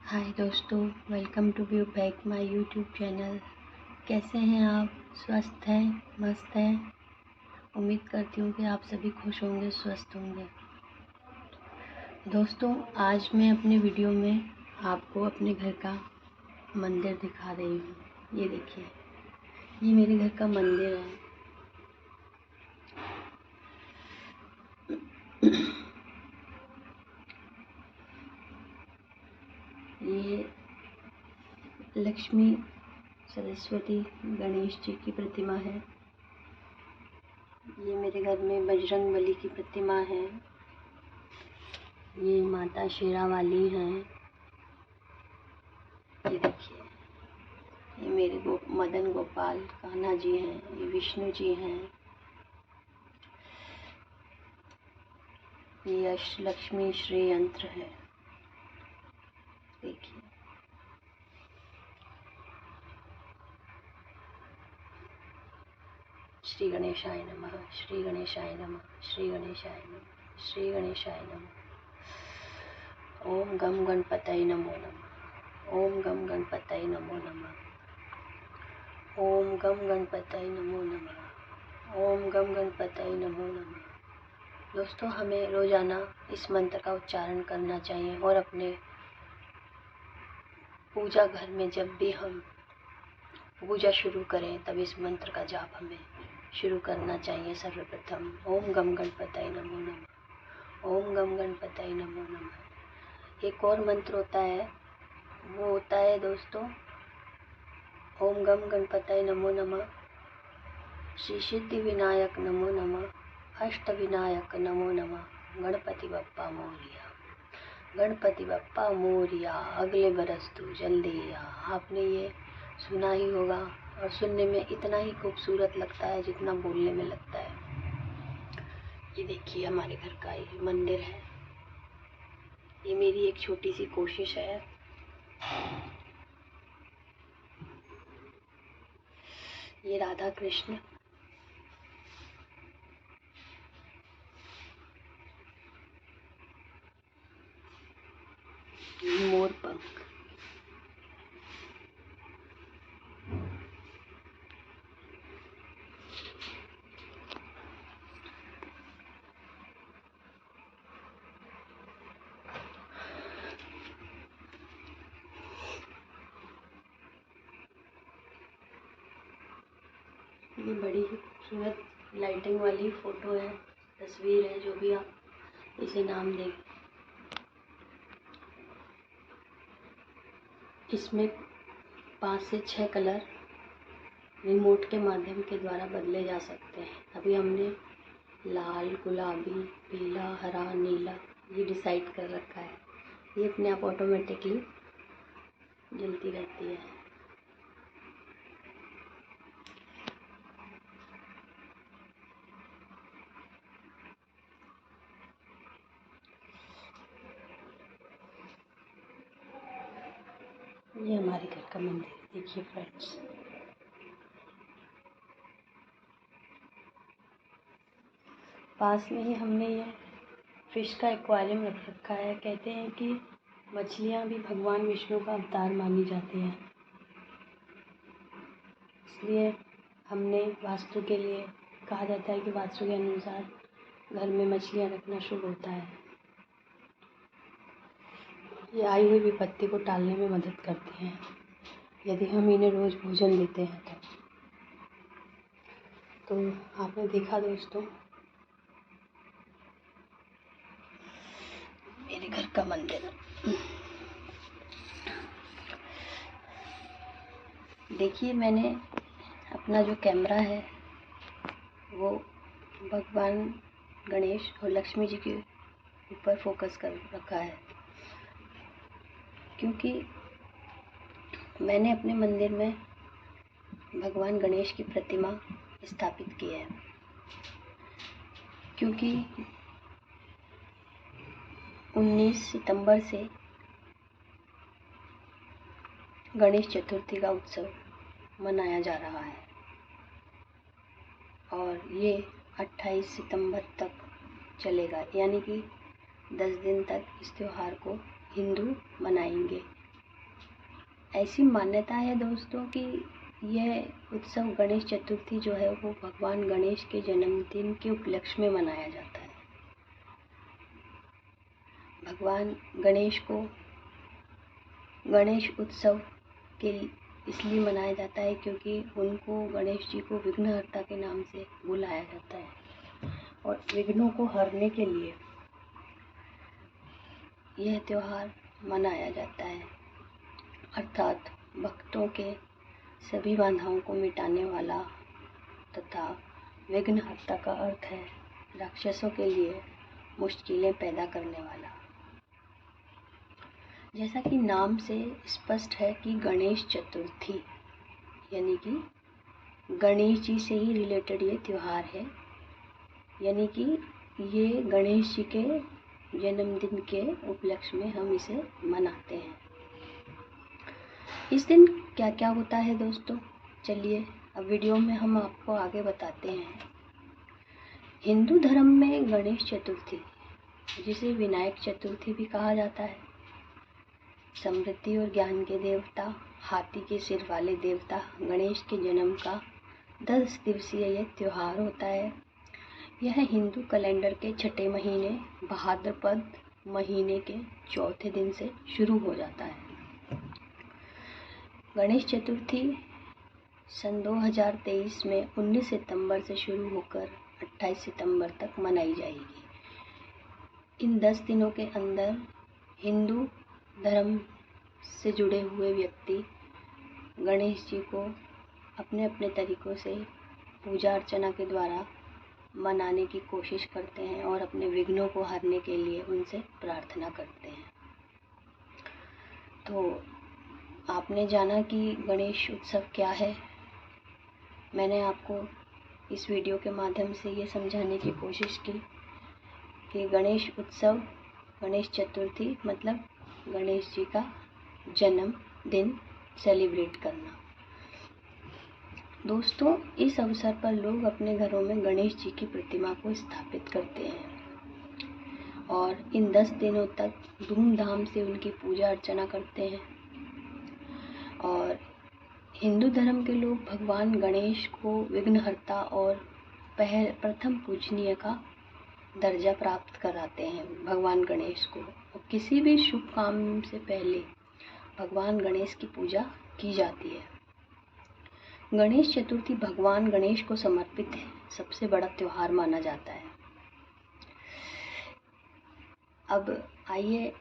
हाय दोस्तों, welcome to view back my YouTube channel. कैसे हैं आप? स्वस्थ हैं? मस्त हैं? उम्मीद करती हूँ कि आप सभी खुश होंगे, स्वस्थ होंगे। दोस्तों, आज मैं अपने वीडियो में आपको अपने घर का मंदिर दिखा रही हूँ। ये देखिए, ये मेरे घर का मंदिर है। ये लक्ष्मी, सरस्वती, गणेश जी की प्रतिमा है। ये मेरे घर में बजरंगबली की प्रतिमा है। ये माता शेरावाली हैं। ये देखिए, ये मेरे मदन गोपाल कान्हा जी हैं। ये विष्णु जी हैं। ये लक्ष्मी श्री यंत्र है। देखिए, श्री गणेशाय नमः, श्री गणेशाय नमः, श्री गणेशाय नमः, श्री गणेशाय नमः। ओम गम गणपतये नमो नमः। ओम गम गणपतये नमो नमः। ओम गम गणपतये नमो नमः। ओम गम गणपतये नमो नमः। दोस्तों, हमें रोज़ाना इस मंत्र का उच्चारण करना चाहिए और अपने पूजा घर में जब भी हम पूजा शुरू करें तब इस मंत्र का जाप हमें शुरू करना चाहिए। सर्वप्रथम ओम गम गणपतये नमो नमः। ओम गम गणपतये नमो नमः। एक और मंत्र होता है, वो होता है दोस्तों, ओम गम गणपतये नमो नमः, श्री सिद्धि विनायक नमो नमः, अष्ट विनायक नमो नमः, गणपति बप्पा मोरिया। गणपति बप्पा मोरिया, अगले बरस तू जल्दी आ। आपने ये सुना ही होगा और सुनने में इतना ही खूबसूरत लगता है जितना बोलने में लगता है। ये देखिए, हमारे घर का ये मंदिर है। ये मेरी एक छोटी सी कोशिश है। ये राधा कृष्ण, मोर पंख, ये बड़ी ही खूबसूरत लाइटिंग वाली फ़ोटो है, तस्वीर है, जो भी आप इसे नाम दें। इसमें 5 से 6 कलर रिमोट के माध्यम के द्वारा बदले जा सकते हैं। अभी हमने लाल, गुलाबी, पीला, हरा, नीला ये डिसाइड कर रखा है। ये अपने आप ऑटोमेटिकली जलती रहती है। ये हमारे घर का मंदिर देखिए फ्रेंड्स। पास में ही हमने ये फिश का एक्वेरियम रख रखा है। कहते हैं कि मछलियाँ भी भगवान विष्णु का अवतार मानी जाती हैं, इसलिए हमने वास्तु के लिए कहा जाता है कि वास्तु के अनुसार घर में मछलियाँ रखना शुभ होता है। ये आई हुई विपत्ति को टालने में मदद करती हैं यदि हम इन्हें रोज़ भोजन देते हैं तो आपने देखा दोस्तों, मेरे घर का मंदिर। देखिए, मैंने अपना जो कैमरा है वो भगवान गणेश और लक्ष्मी जी के ऊपर फोकस कर रखा है, क्योंकि मैंने अपने मंदिर में भगवान गणेश की प्रतिमा स्थापित की है। क्योंकि 19 सितंबर से गणेश चतुर्थी का उत्सव मनाया जा रहा है और ये 28 सितंबर तक चलेगा, यानी कि 10 दिन तक इस त्यौहार को हिंदू मनाएंगे। ऐसी मान्यता है दोस्तों कि यह उत्सव गणेश चतुर्थी जो है वो भगवान गणेश के जन्मदिन के उपलक्ष्य में मनाया जाता है। भगवान गणेश को गणेश उत्सव के इसलिए मनाया जाता है क्योंकि उनको, गणेश जी को विघ्नहर्ता के नाम से बुलाया जाता है और विघ्नों को हरने के लिए यह त्यौहार मनाया जाता है। अर्थात भक्तों के सभी बाधाओं को मिटाने वाला तथा विघ्नहर्ता का अर्थ है राक्षसों के लिए मुश्किलें पैदा करने वाला। जैसा कि नाम से स्पष्ट है कि गणेश चतुर्थी यानी कि गणेश जी से ही रिलेटेड ये त्यौहार है, यानी कि ये गणेश जी के जन्मदिन के उपलक्ष्य में हम इसे मनाते हैं। इस दिन क्या क्या होता है दोस्तों, चलिए अब वीडियो में हम आपको आगे बताते हैं। हिंदू धर्म में गणेश चतुर्थी, जिसे विनायक चतुर्थी भी कहा जाता है, समृद्धि और ज्ञान के देवता, हाथी के सिर वाले देवता गणेश के जन्म का 10 दिवसीय यह त्यौहार होता है। यह हिंदू कैलेंडर के छठे महीने भाद्रपद महीने के चौथे दिन से शुरू हो जाता है। गणेश चतुर्थी सन 2023 में 19 सितंबर से शुरू होकर 28 सितंबर तक मनाई जाएगी। इन 10 दिनों के अंदर हिंदू धर्म से जुड़े हुए व्यक्ति गणेश जी को अपने अपने तरीक़ों से पूजा अर्चना के द्वारा मनाने की कोशिश करते हैं और अपने विघ्नों को हरने के लिए उनसे प्रार्थना करते हैं। तो आपने जाना कि गणेश उत्सव क्या है। मैंने आपको इस वीडियो के माध्यम से ये समझाने की कोशिश की कि गणेश उत्सव, गणेश चतुर्थी मतलब गणेश जी का जन्मदिन सेलिब्रेट करना। दोस्तों, इस अवसर पर लोग अपने घरों में गणेश जी की प्रतिमा को स्थापित करते हैं और इन 10 दिनों तक धूमधाम से उनकी पूजा अर्चना करते हैं। और हिंदू धर्म के लोग भगवान गणेश को विघ्नहर्ता और प्रथम पूजनीय का दर्जा प्राप्त कराते हैं भगवान गणेश को। और किसी भी शुभ काम से पहले भगवान गणेश की पूजा की जाती है। गणेश चतुर्थी भगवान गणेश को समर्पित सबसे बड़ा त्यौहार माना जाता है। अब आइए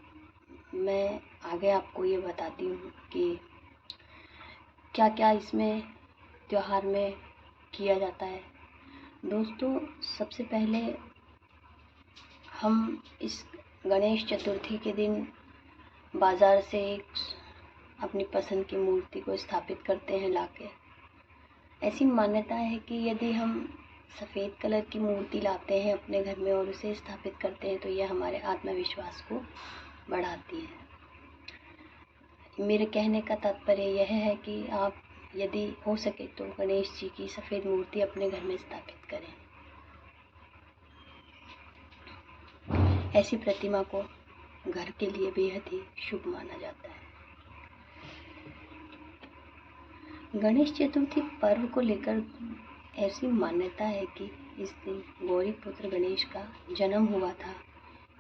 मैं आगे आपको ये बताती हूँ कि क्या क्या इसमें त्यौहार में किया जाता है। दोस्तों, सबसे पहले हम इस गणेश चतुर्थी के दिन बाज़ार से अपनी पसंद की मूर्ति को स्थापित करते हैं लाके। ऐसी मान्यता है कि यदि हम सफ़ेद कलर की मूर्ति लाते हैं अपने घर में और उसे स्थापित करते हैं तो यह हमारे आत्मविश्वास को बढ़ाती है। मेरे कहने का तात्पर्य यह है कि आप यदि हो सके तो गणेश जी की सफ़ेद मूर्ति अपने घर में स्थापित करें। ऐसी प्रतिमा को घर के लिए बेहद ही शुभ माना जाता है। गणेश चतुर्थी पर्व को लेकर ऐसी मान्यता है कि इस दिन गौरी पुत्र गणेश का जन्म हुआ था,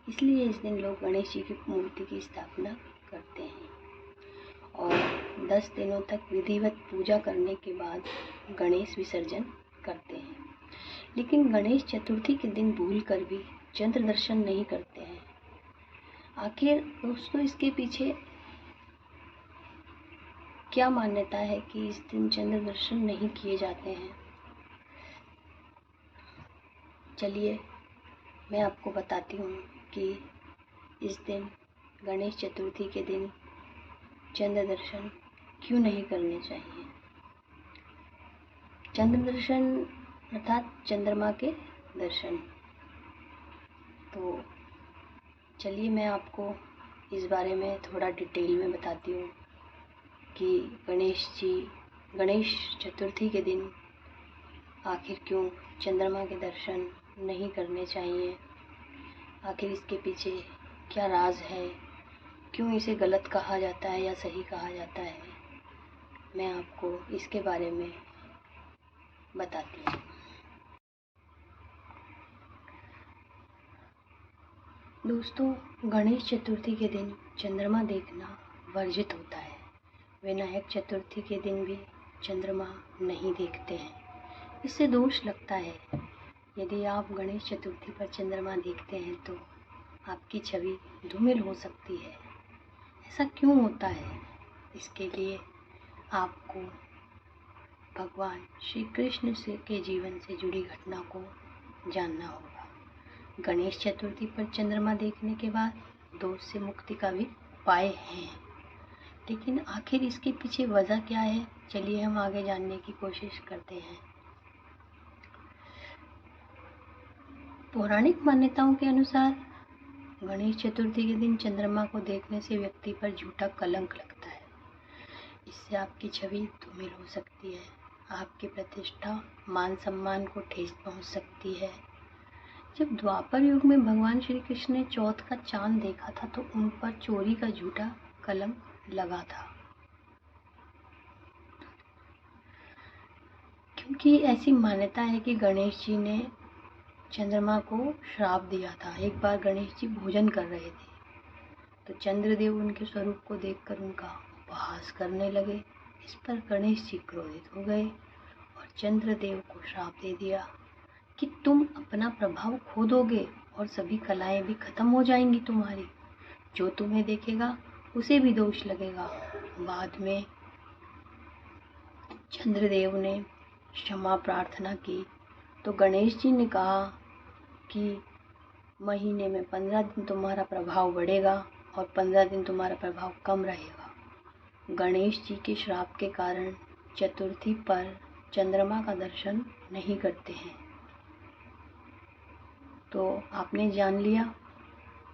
इसलिए इस दिन लोग गणेश जी की मूर्ति की स्थापना करते हैं और 10 दिनों तक विधिवत पूजा करने के बाद गणेश विसर्जन करते हैं। लेकिन गणेश चतुर्थी के दिन भूलकर भी चंद्र दर्शन नहीं करते हैं। आखिर दोस्तों, इसके पीछे क्या मान्यता है कि इस दिन चंद्र दर्शन नहीं किए जाते हैं? चलिए मैं आपको बताती हूँ कि इस दिन गणेश चतुर्थी के दिन चंद्र दर्शन क्यों नहीं करने चाहिए। चंद्र दर्शन अर्थात चंद्रमा के दर्शन। तो चलिए मैं आपको इस बारे में थोड़ा डिटेल में बताती हूँ कि गणेश चतुर्थी के दिन आखिर क्यों चंद्रमा के दर्शन नहीं करने चाहिए। आखिर इसके पीछे क्या राज है, क्यों इसे गलत कहा जाता है या सही कहा जाता है, मैं आपको इसके बारे में बताती हूँ। दोस्तों, गणेश चतुर्थी के दिन चंद्रमा देखना वर्जित होता है। विनायक चतुर्थी के दिन भी चंद्रमा नहीं देखते हैं, इससे दोष लगता है। यदि आप गणेश चतुर्थी पर चंद्रमा देखते हैं तो आपकी छवि धूमिल हो सकती है। ऐसा क्यों होता है? इसके लिए आपको भगवान श्री कृष्ण के जीवन से जुड़ी घटना को जानना होगा। गणेश चतुर्थी पर चंद्रमा देखने के बाद दोष से मुक्ति का भी उपाय है, लेकिन आखिर इसके पीछे वजह क्या है, चलिए हम आगे जानने की कोशिश करते हैं। पौराणिक मान्यताओं के अनुसार गणेश चतुर्थी के दिन चंद्रमा को देखने से व्यक्ति पर झूठा कलंक लगता है। इससे आपकी छवि धूमिल हो सकती है, आपकी प्रतिष्ठा मान सम्मान को ठेस पहुंच सकती है। जब द्वापर युग में भगवान श्री कृष्ण ने चौथ का चांद देखा था तो उन पर चोरी का झूठा कलंक लगा था, क्योंकि ऐसी मान्यता है कि गणेश जी ने चंद्रमा को श्राप दिया था। एक बार गणेश जी भोजन कर रहे थे तो चंद्रदेव उनके स्वरूप को देखकर उनका उपहास करने लगे। इस पर गणेश जी क्रोधित हो गए और चंद्रदेव को श्राप दे दिया कि तुम अपना प्रभाव खो दोगे और सभी कलाएं भी खत्म हो जाएंगी तुम्हारी। जो तुम्हें देखेगा उसे भी दोष लगेगा। बाद में चंद्रदेव ने क्षमा प्रार्थना की तो गणेश जी ने कहा कि महीने में 15 दिन तुम्हारा प्रभाव बढ़ेगा और 15 दिन तुम्हारा प्रभाव कम रहेगा। गणेश जी के श्राप के कारण चतुर्थी पर चंद्रमा का दर्शन नहीं करते हैं। तो आपने जान लिया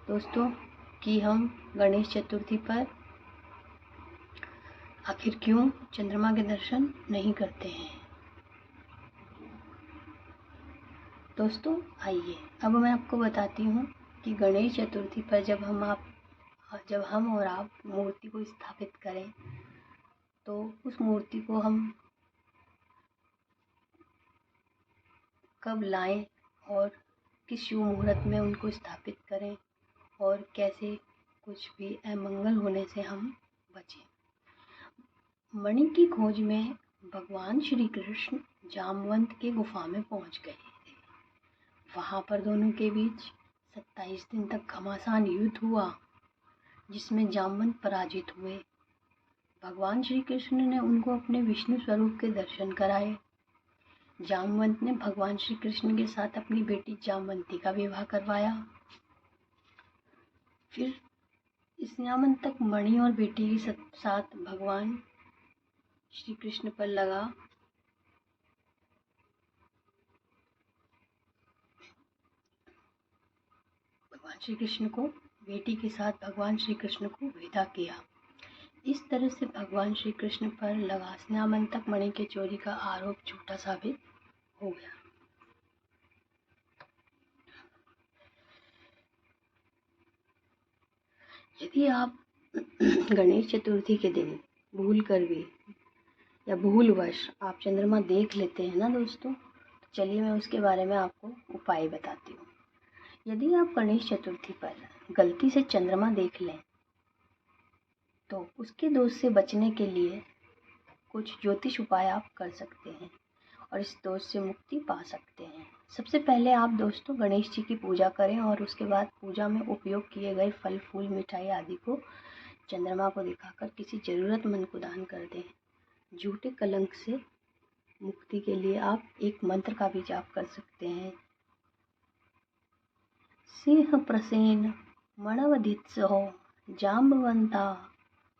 दोस्तों कि हम गणेश चतुर्थी पर आखिर क्यों चंद्रमा के दर्शन नहीं करते हैं। दोस्तों आइए अब मैं आपको बताती हूँ कि गणेश चतुर्थी पर जब हम और आप मूर्ति को स्थापित करें तो उस मूर्ति को हम कब लाएं और किस शुभ मुहूर्त में उनको स्थापित करें और कैसे कुछ भी अमंगल होने से हम बचें। मणि की खोज में भगवान श्री कृष्ण जामवंत के गुफा में पहुंच गए थे। वहां पर दोनों के बीच 27 दिन तक घमासान युद्ध हुआ जिसमें जामवंत पराजित हुए। भगवान श्री कृष्ण ने उनको अपने विष्णु स्वरूप के दर्शन कराए। जामवंत ने भगवान श्री कृष्ण के साथ अपनी बेटी जामवंती का विवाह करवाया। फिर इस जामवंत तक मणि और बेटी के साथ भगवान श्री कृष्ण पर लगा भगवान श्री कृष्ण को बेटी के साथ भगवान श्री कृष्ण को विदा किया। इस तरह से भगवान श्री कृष्ण पर लगा स्नेहामंतक मणि के चोरी का आरोप झूठा साबित हो गया। यदि आप गणेश चतुर्थी के दिन भूल कर भी या भूलवश आप चंद्रमा देख लेते हैं ना दोस्तों, तो चलिए मैं उसके बारे में आपको उपाय बताती हूँ। यदि आप गणेश चतुर्थी पर गलती से चंद्रमा देख लें तो उसके दोष से बचने के लिए कुछ ज्योतिष उपाय आप कर सकते हैं और इस दोष से मुक्ति पा सकते हैं। सबसे पहले आप दोस्तों गणेश जी की पूजा करें और उसके बाद पूजा में उपयोग किए गए फल फूल मिठाई आदि को चंद्रमा को दिखाकर किसी ज़रूरतमंद को दान कर दें। झूठे कलंक से मुक्ति के लिए आप एक मंत्र का भी जाप कर सकते हैं। सिंह प्रसेन मणवधित्सहो जाम्बवंता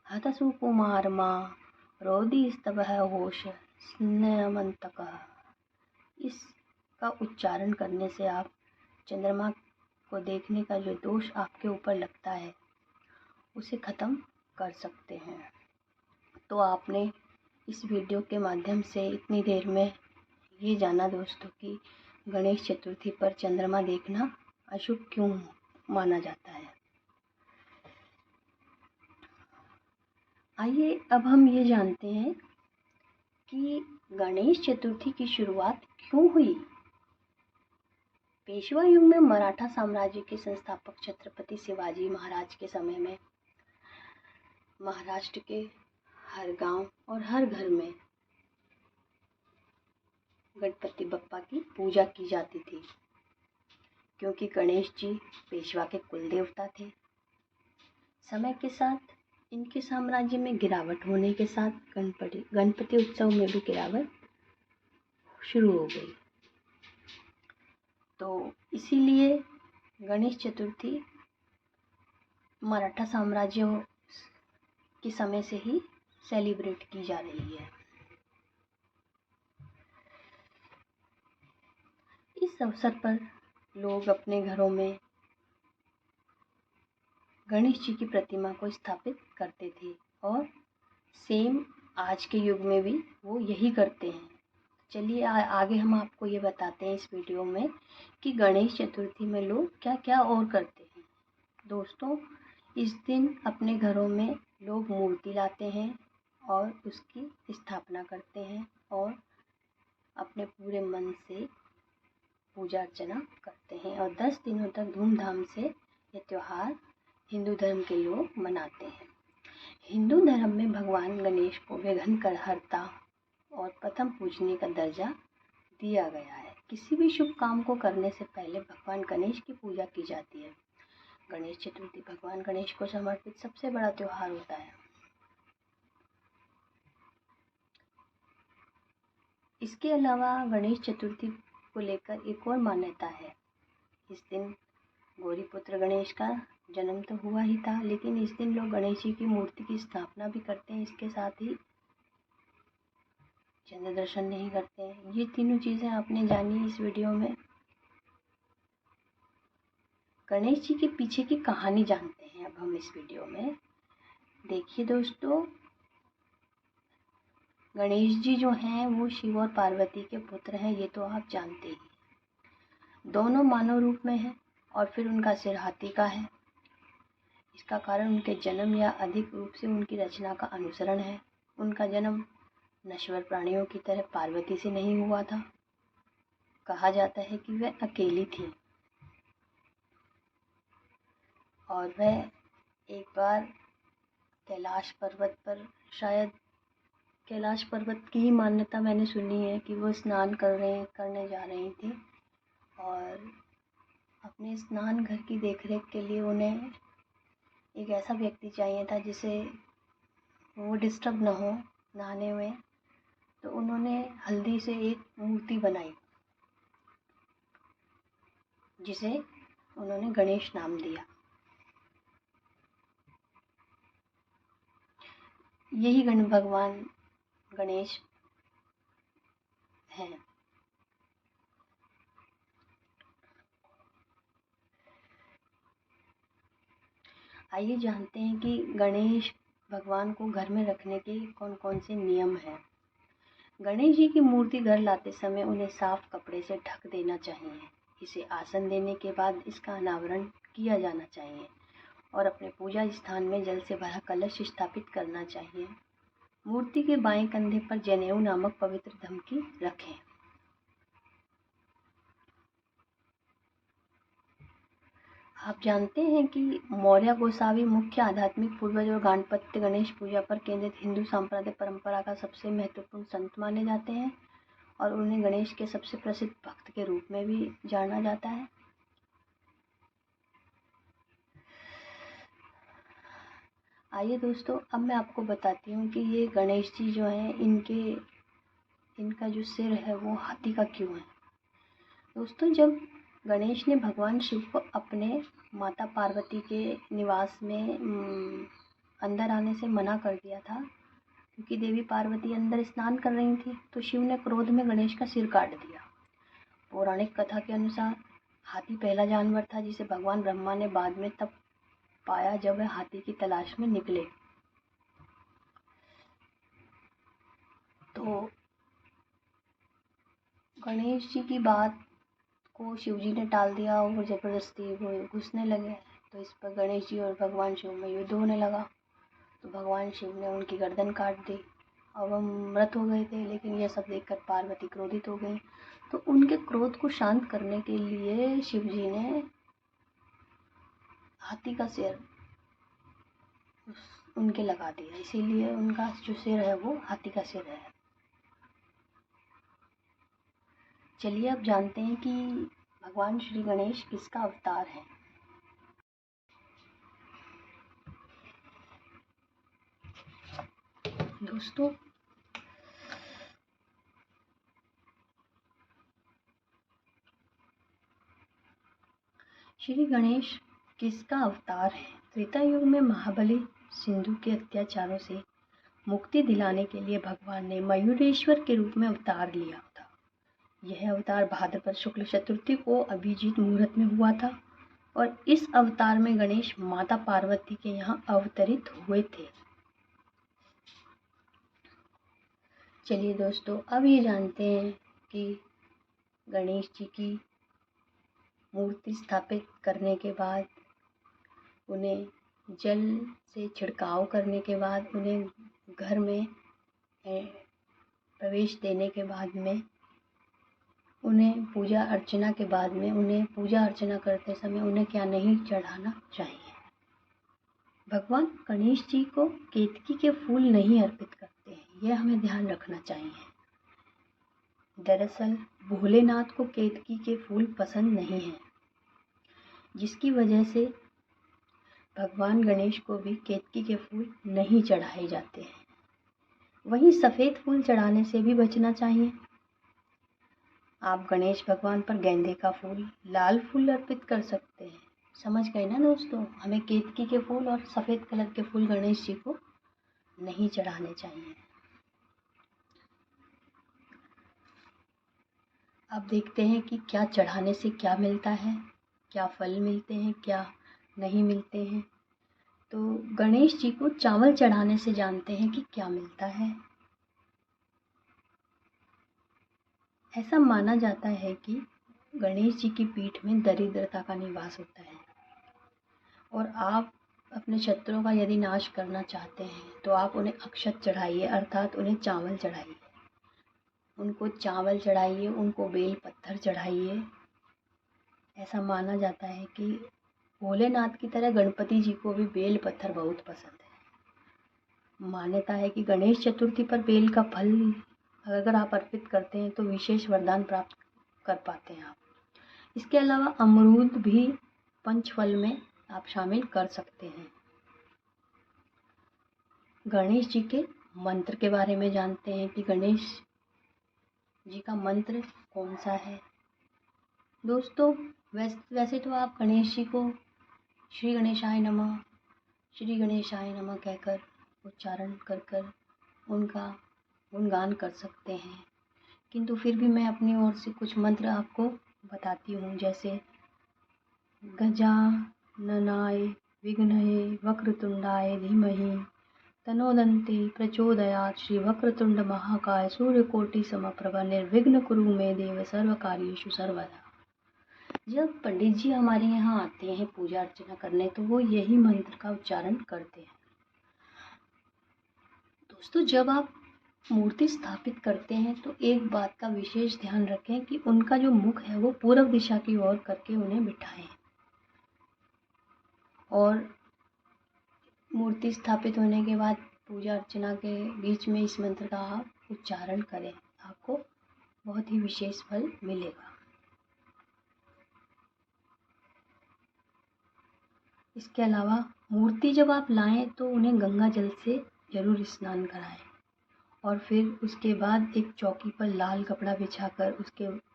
हतसु कुमारमा रोदी स्तवः होश स्नेहमंतकः। इसका उच्चारण करने से आप चंद्रमा को देखने का जो दोष आपके ऊपर लगता है उसे ख़त्म कर सकते हैं। तो आपने इस वीडियो के माध्यम से इतनी देर में ये जाना दोस्तों कि गणेश चतुर्थी पर चंद्रमा देखना अशुभ क्यों माना जाता है। आइए अब हम ये जानते हैं कि गणेश चतुर्थी की शुरुआत क्यों हुई। पेशवा युग में मराठा साम्राज्य के संस्थापक छत्रपति शिवाजी महाराज के समय में महाराष्ट्र के हर गांव और हर घर में गणपति बप्पा की पूजा की जाती थी, क्योंकि गणेश जी पेशवा के कुल देवता थे। समय के साथ इनके साम्राज्य में गिरावट होने के साथ गणपति उत्सव में भी गिरावट शुरू हो गई। तो इसीलिए गणेश चतुर्थी मराठा साम्राज्य के समय से ही सेलिब्रेट की जा रही है। इस अवसर पर लोग अपने घरों में गणेश जी की प्रतिमा को स्थापित करते थे और सेम आज के युग में भी वो यही करते हैं। चलिए आगे हम आपको ये बताते हैं इस वीडियो में कि गणेश चतुर्थी में लोग क्या क्या और करते हैं। दोस्तों, इस दिन अपने घरों में लोग मूर्ति लाते हैं और उसकी स्थापना करते हैं और अपने पूरे मन से पूजा अर्चना करते हैं और 10 दिनों तक धूमधाम से ये त्यौहार हिंदू धर्म के लोग मनाते हैं। हिंदू धर्म में भगवान गणेश को विघ्नहर्ता और प्रथम पूजनीय का दर्जा दिया गया है। किसी भी शुभ काम को करने से पहले भगवान गणेश की पूजा की जाती है। गणेश चतुर्थी भगवान गणेश को समर्पित सबसे बड़ा त्यौहार होता है। इसके अलावा गणेश चतुर्थी को लेकर एक और मान्यता है। इस दिन गौरीपुत्र गणेश का जन्म तो हुआ ही था, लेकिन इस दिन लोग गणेश जी की मूर्ति की स्थापना भी करते हैं। इसके साथ ही चंद्र दर्शन नहीं करते हैं। ये तीनों चीज़ें आपने जानी इस वीडियो में। गणेश जी के पीछे की कहानी जानते हैं अब हम इस वीडियो में। देखिए दोस्तों, गणेश जी जो हैं वो शिव और पार्वती के पुत्र हैं, ये तो आप जानते ही। दोनों मानव रूप में हैं और फिर उनका सिर हाथी का है। इसका कारण उनके जन्म या अधिक रूप से उनकी रचना का अनुसरण है। उनका जन्म नश्वर प्राणियों की तरह पार्वती से नहीं हुआ था। कहा जाता है कि वह अकेली थी और वह एक बार कैलाश पर्वत पर, शायद कैलाश पर्वत की ही मान्यता मैंने सुनी है कि वो स्नान करने जा रही थी और अपने स्नान घर की देखरेख के लिए उन्हें एक ऐसा व्यक्ति चाहिए था जिसे वो डिस्टर्ब ना हो नहाने में। तो उन्होंने हल्दी से एक मूर्ति बनाई जिसे उन्होंने गणेश नाम दिया। यही भगवान गणेश हैं। आइए जानते हैं कि गणेश भगवान को घर में रखने के कौन कौन से नियम हैं। गणेश जी की मूर्ति घर लाते समय उन्हें साफ कपड़े से ढक देना चाहिए। इसे आसन देने के बाद इसका अनावरण किया जाना चाहिए और अपने पूजा स्थान में जल से भरा कलश स्थापित करना चाहिए। मूर्ति के बाएं कंधे पर जनेऊ नामक पवित्र धमकी रखें। आप जानते हैं कि मौर्य गोसावी मुख्य आध्यात्मिक पूर्वज और गणपति गणेश पूजा पर केंद्रित हिंदू सांप्रदायिक परंपरा का सबसे महत्वपूर्ण संत माने जाते हैं और उन्हें गणेश के सबसे प्रसिद्ध भक्त के रूप में भी जाना जाता है। आइए दोस्तों, अब मैं आपको बताती हूँ कि ये गणेश जी जो हैं इनका जो सिर है वो हाथी का क्यों है। दोस्तों, जब गणेश ने भगवान शिव को अपने माता पार्वती के निवास में अंदर आने से मना कर दिया था, क्योंकि देवी पार्वती अंदर स्नान कर रही थी, तो शिव ने क्रोध में गणेश का सिर काट दिया। पौराणिक कथा के अनुसार हाथी पहला जानवर था जिसे भगवान ब्रह्मा ने बाद में तब पाया जब वह हाथी की तलाश में निकले। तो गणेश जी की बात को शिव जी ने टाल दिया और ज़बरदस्ती वो घुसने लगे। तो इस पर गणेश जी और भगवान शिव में युद्ध होने लगा। तो भगवान शिव ने उनकी गर्दन काट दी अवमृत हो गए थे, लेकिन यह सब देखकर पार्वती क्रोधित हो गई। तो उनके क्रोध को शांत करने के लिए शिव जी ने हाथी का सिर उनके लगा दिया, इसीलिए उनका जो सिर है वो हाथी का सिर है। चलिए अब जानते हैं कि भगवान श्री गणेश किसका अवतार है। दोस्तों, श्री गणेश किसका अवतार है? त्रेता युग में महाबली सिंधु के अत्याचारों से मुक्ति दिलाने के लिए भगवान ने मयूरेश्वर के रूप में अवतार लिया था। यह अवतार भाद्रपद शुक्ल चतुर्थी को अभिजीत मुहूर्त में हुआ था और इस अवतार में गणेश माता पार्वती के यहाँ अवतरित हुए थे। चलिए दोस्तों, अब ये जानते हैं कि गणेश जी की मूर्ति स्थापित करने के बाद, उन्हें जल से छिड़काव करने के बाद, उन्हें घर में प्रवेश देने के बाद में, उन्हें पूजा अर्चना के बाद में, उन्हें पूजा अर्चना करते समय उन्हें क्या नहीं चढ़ाना चाहिए। भगवान गणेश जी को केतकी के फूल नहीं अर्पित करते हैं, यह हमें ध्यान रखना चाहिए। दरअसल भोलेनाथ को केतकी के फूल पसंद नहीं हैं, जिसकी वजह से भगवान गणेश को भी केतकी के फूल नहीं चढ़ाए जाते हैं। वहीं सफ़ेद फूल चढ़ाने से भी बचना चाहिए। आप गणेश भगवान पर गेंदे का फूल, लाल फूल अर्पित कर सकते हैं। समझ गए ना दोस्तों? हमें केतकी के फूल और सफ़ेद कलर के फूल गणेश जी को नहीं चढ़ाने चाहिए। अब देखते हैं कि क्या चढ़ाने से क्या मिलता है, क्या फल मिलते हैं, क्या नहीं मिलते हैं। तो गणेश जी को चावल चढ़ाने से जानते हैं कि क्या मिलता है। ऐसा माना जाता है कि गणेश जी की पीठ में दरिद्रता का निवास होता है और आप अपने शत्रुओं का यदि नाश करना चाहते हैं तो आप उन्हें अक्षत चढ़ाइए, अर्थात उन्हें चावल चढ़ाइए। उनको चावल चढ़ाइए, उनको बेल पत्थर चढ़ाइए। ऐसा माना जाता है कि भोलेनाथ की तरह गणपति जी को भी बेल पत्थर बहुत पसंद है। मान्यता है कि गणेश चतुर्थी पर बेल का फल अगर आप अर्पित करते हैं तो विशेष वरदान प्राप्त कर पाते हैं आप। इसके अलावा अमरूद भी पंचफल में आप शामिल कर सकते हैं। गणेश जी के मंत्र के बारे में जानते हैं कि गणेश जी का मंत्र कौन सा है। दोस्तों, वैसे तो आप गणेश जी को श्री गणेशाय नमः, श्री गणेशाय नमः कहकर उच्चारण कर कर उनका गुणगान कर सकते हैं, किंतु फिर भी मैं अपनी ओर से कुछ मंत्र आपको बताती हूँ। जैसे गजाननाय विघ्नहे वक्रतुंडाय धीमहि तनोदन्ति प्रचोदयात्। श्री वक्रतुंड महाकाय सूर्यकोटि समप्रभ निर्विघ्न कुरु मे देव सर्वकार्येषु सर्वदा। जब पंडित जी हमारे यहाँ आते हैं पूजा अर्चना करने तो वो यही मंत्र का उच्चारण करते हैं। दोस्तों, जब आप मूर्ति स्थापित करते हैं तो एक बात का विशेष ध्यान रखें कि उनका जो मुख है वो पूर्व दिशा की ओर करके उन्हें बिठाएं और मूर्ति स्थापित होने के बाद पूजा अर्चना के बीच में इस मंत्र का आप उच्चारण करें, आपको बहुत ही विशेष फल मिलेगा। इसके अलावा मूर्ति जब आप लाएं तो उन्हें गंगा जल से जरूर स्नान कराएं और फिर उसके बाद एक चौकी पर लाल कपड़ा बिछाकर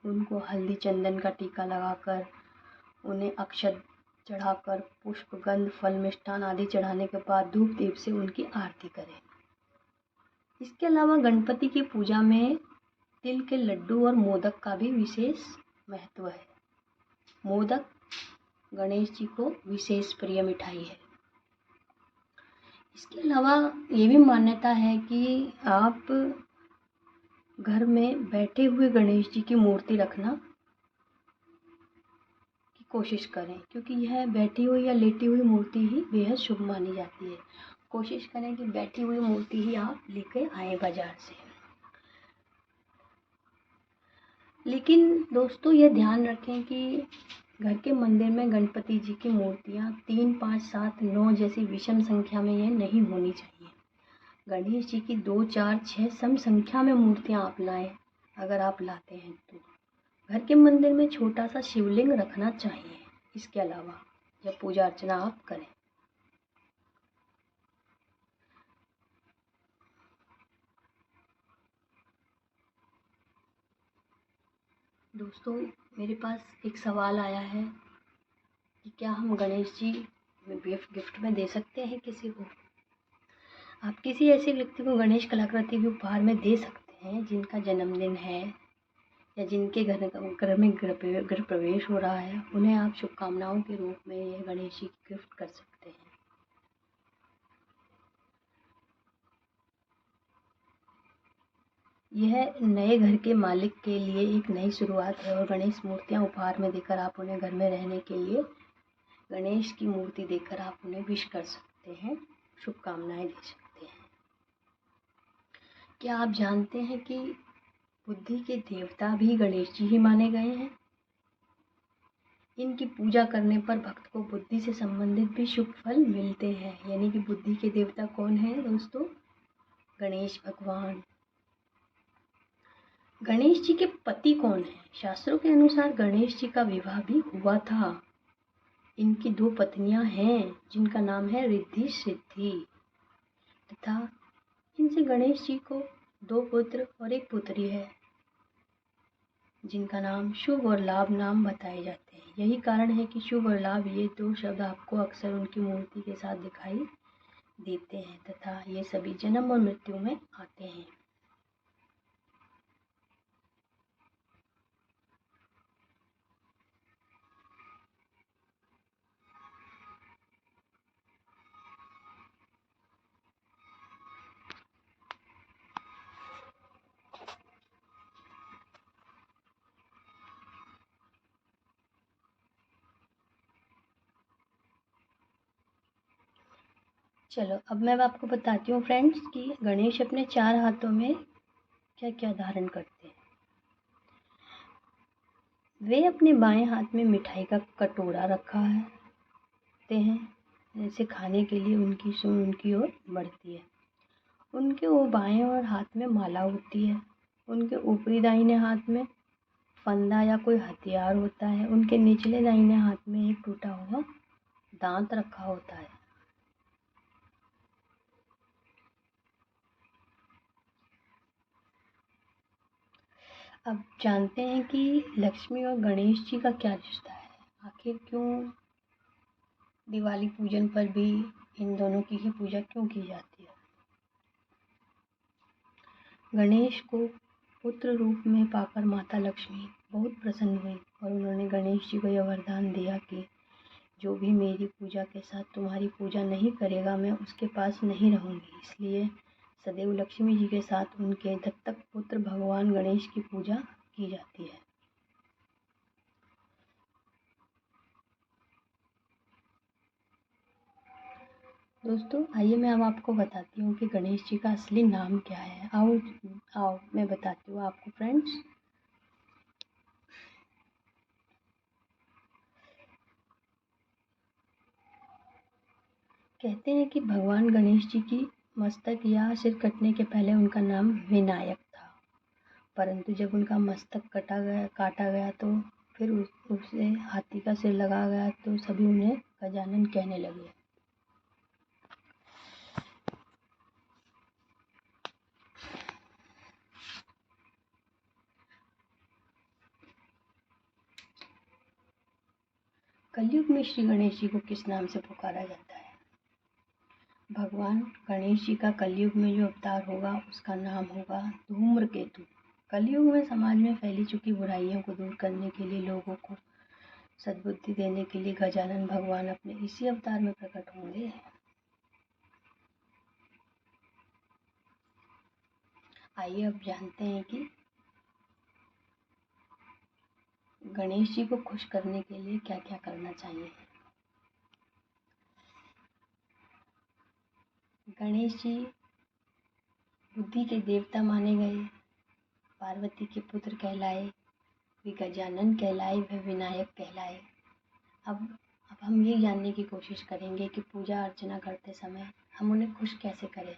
उनको हल्दी चंदन का टीका लगाकर उन्हें अक्षत चढ़ाकर पुष्प गंध फल मिष्ठान आदि चढ़ाने के बाद धूप दीप से उनकी आरती करें। इसके अलावा गणपति की पूजा में तिल के लड्डू और मोदक का भी विशेष महत्व है। मोदक गणेश जी को विशेष प्रिय मिठाई है। इसके अलावा ये भी मान्यता है कि आप घर में बैठे हुए गणेश जी की मूर्ति रखना की कोशिश करें, क्योंकि यह बैठी हुई या लेटी हुई मूर्ति ही बेहद शुभ मानी जाती है कोशिश करें कि बैठी हुई मूर्ति ही आप लेके आए बाजार से। लेकिन दोस्तों ये ध्यान रखें कि घर के मंदिर में गणपति जी की मूर्तियाँ 3, 5, 7, 9 जैसी विषम संख्या में ये नहीं होनी चाहिए। गणेश जी की 2, 4, 6 सम संख्या में मूर्तियाँ आप लाएं, अगर आप लाते हैं तो। घर के मंदिर में छोटा सा शिवलिंग रखना चाहिए। इसके अलावा जब पूजा अर्चना आप करें, दोस्तों मेरे पास एक सवाल आया है कि क्या हम गणेश जी गिफ्ट में दे सकते हैं किसी को। आप किसी ऐसे व्यक्ति को गणेश कलाकृति भी उपहार में दे सकते हैं जिनका जन्मदिन है या जिनके घर में गृह प्रवेश हो रहा है। उन्हें आप शुभकामनाओं के रूप में ये गणेश जी की गिफ्ट कर सकते हैं। यह नए घर के मालिक के लिए एक नई शुरुआत है और गणेश मूर्तियाँ उपहार में देकर आप उन्हें घर में रहने के लिए गणेश की मूर्ति देकर आप उन्हें विश कर सकते हैं, शुभकामनाएं दे सकते हैं। क्या आप जानते हैं कि बुद्धि के देवता भी गणेश जी ही माने गए हैं। इनकी पूजा करने पर भक्त को बुद्धि से संबंधित भी शुभ फल मिलते हैं। यानी कि बुद्धि के देवता कौन है दोस्तों? गणेश भगवान। गणेश जी के पति कौन है? शास्त्रों के अनुसार गणेश जी का विवाह भी हुआ था। इनकी 2 पत्नियां हैं जिनका नाम है रिद्धि सिद्धि तथा इनसे गणेश जी को 2 पुत्र और 1 पुत्री है जिनका नाम शुभ और लाभ नाम बताए जाते हैं। यही कारण है कि शुभ और लाभ ये 2 शब्द आपको अक्सर उनकी मूर्ति के साथ दिखाई देते हैं तथा ये सभी जन्म और मृत्यु में आते हैं। चलो अब मैं आपको बताती हूँ फ्रेंड्स कि गणेश अपने 4 हाथों में क्या क्या धारण करते हैं। वे अपने बाएं हाथ में मिठाई का कटोरा रखा हैं, जैसे खाने के लिए उनकी सूंड उनकी ओर बढ़ती है। उनके वो बाएं और हाथ में माला होती है। उनके ऊपरी दाहिने हाथ में फंदा या कोई हथियार होता है। उनके निचले दाहिने हाथ में एक टूटा हुआ दांत रखा होता है। अब जानते हैं कि लक्ष्मी और गणेश जी का क्या रिश्ता है। आखिर क्यों दिवाली पूजन पर भी इन दोनों की ही पूजा क्यों की जाती है। गणेश को पुत्र रूप में पाकर माता लक्ष्मी बहुत प्रसन्न हुई और उन्होंने गणेश जी को यह वरदान दिया कि जो भी मेरी पूजा के साथ तुम्हारी पूजा नहीं करेगा मैं उसके पास नहीं रहूँगी। इसलिए सदैव लक्ष्मी जी के साथ उनके दत्तक पुत्र भगवान गणेश की पूजा की जाती है। दोस्तों आइए मैं अब आपको बताती हूँ कि गणेश जी का असली नाम क्या है। आओ मैं बताती हूँ आपको फ्रेंड्स। कहते हैं कि भगवान गणेश जी की मस्तक या सिर कटने के पहले उनका नाम विनायक था, परंतु जब उनका मस्तक काटा गया तो फिर उसे हाथी का सिर लगा गया तो सभी उन्हें गजानन कहने लगे। कलयुग में श्री गणेश जी को किस नाम से पुकारा जाता है? भगवान गणेश जी का कलयुग में जो अवतार होगा उसका नाम होगा धूम्रकेतु। कलयुग में समाज में फैली चुकी बुराइयों को दूर करने के लिए, लोगों को सद्बुद्धि देने के लिए गजानन भगवान अपने इसी अवतार में प्रकट होंगे। आइए अब जानते हैं कि गणेश जी को खुश करने के लिए क्या क्या करना चाहिए। गणेश जी बुद्धि के देवता माने गए, पार्वती के पुत्र कहलाए, वे गजानन कहलाए, वे विनायक कहलाए। अब हम ये जानने की कोशिश करेंगे कि पूजा अर्चना करते समय हम उन्हें खुश कैसे करें।